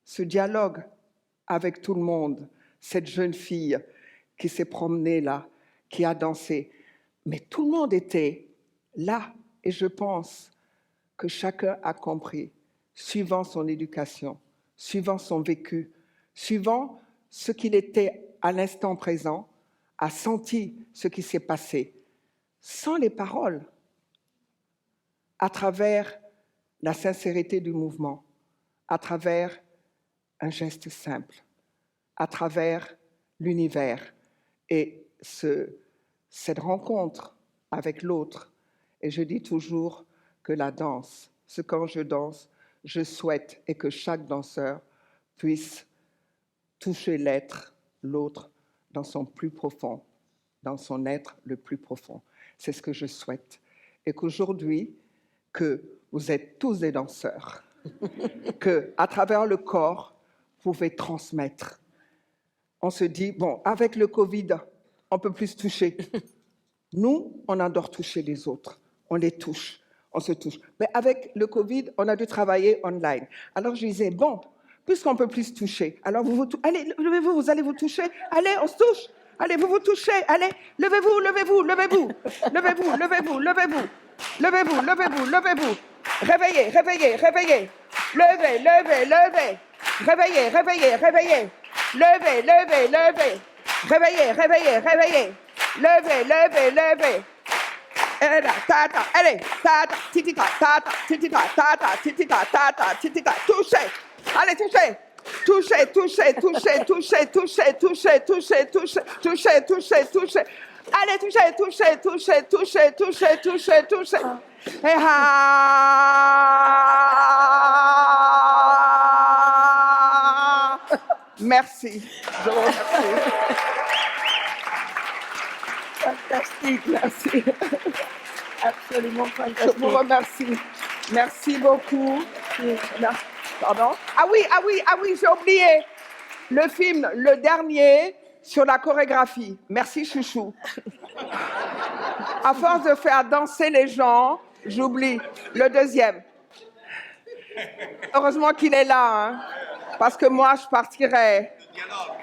se dialogue avec tout le monde. Cette jeune fille qui s'est promenée là, qui a dansé. Mais tout le monde était là. Et je pense que chacun a compris, suivant son éducation, suivant son vécu, suivant ce qu'il était à l'instant présent, a senti ce qui s'est passé, sans les paroles, à travers la sincérité du mouvement, à travers un geste simple, à travers l'univers et cette rencontre avec l'autre. Et je dis toujours que la danse, quand je danse, je souhaite et que chaque danseur puisse toucher l'être, l'autre, dans son plus profond, dans son être le plus profond. C'est ce que je souhaite. Et qu'aujourd'hui, que vous êtes tous des danseurs, que à travers le corps, vous pouvez transmettre. On se dit, bon, avec le Covid, on peut plus se toucher. Nous, on adore toucher les autres. On les touche, on se touche. Mais avec le Covid, on a dû travailler online. Alors je disais, bon, puisqu'on peut plus se toucher, alors allez, levez-vous, vous allez vous toucher. Allez, on se touche. Allez, vous vous touchez. Allez, levez-vous, levez-vous, levez-vous. Levez-vous, levez-vous, levez-vous. Levez-vous, levez-vous, levez-vous. Réveillez, réveillez, réveillez. Levez, levez, levez. Réveillez, réveillez, réveillez. Levez, levez, levez. Réveillez, réveillez, réveillez. Levez, levez, levez. Tata, allez, tata, titita, tata, titita, tata, titita, tata, titita, touchez. Allez, touchez. Touchez, touchez, touchez, touchez, touchez, touchez, touchez, touchez, touchez, touchez, touchez. Allez, touchez, touchez, touchez, touchez, touchez, touchez, touchez. Et merci. Je vous remercie. Fantastique, Merci. absolument Je fantastique. vous remercie. Merci beaucoup. Pardon? Ah oui, j'ai oublié. Le film, le dernier, sur la chorégraphie. Merci, chouchou. À force de faire danser les gens, j'oublie. Le deuxième. Heureusement qu'il est là, hein, parce que moi, je partirais.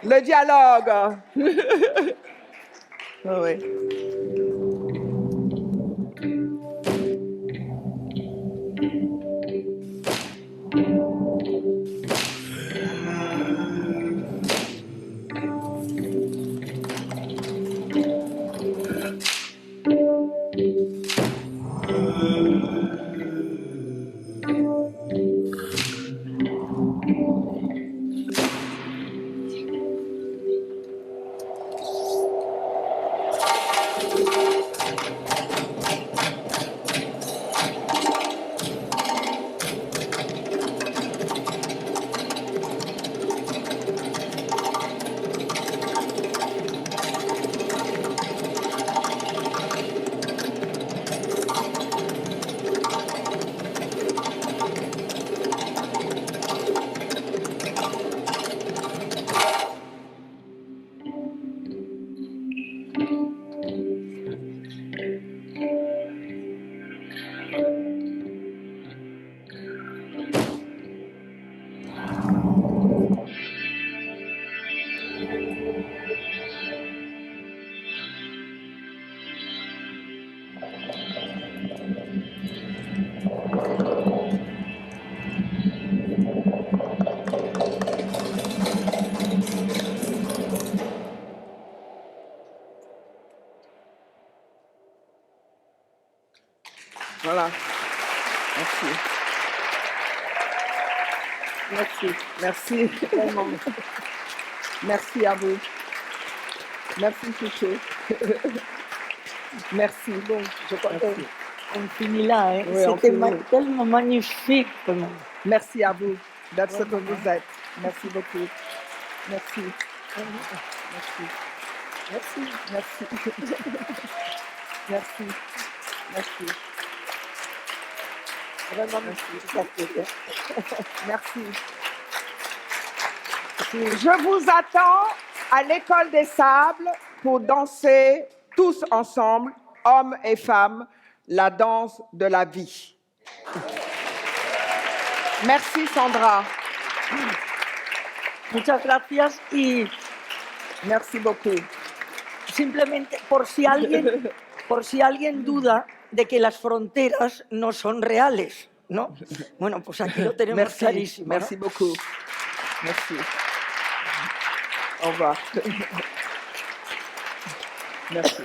Le dialogue. Ah oui. Voilà. Merci. Merci. Merci. Vraiment. Merci à vous. Merci, Chouchou. Merci. Bon, je crois Merci. qu'on finit là. Hein. Oui, on C'était finit. tellement magnifique. Vraiment. Merci à vous d'être ce que vous êtes. Merci beaucoup. Merci. Merci. Merci. Merci. Merci. Merci. Vraiment, Merci. Je vous attends à l'École des Sables pour danser tous ensemble, hommes et femmes, la danse de la vie. Merci Sandra. Muchas gracias y Merci beaucoup. simplemente por si alguien duda de que las fronteras no son reales, ¿no? Bueno, pues aquí lo tenemos Merci. clarísimo. ¿no? Merci beaucoup. Merci. Au revoir. Merci.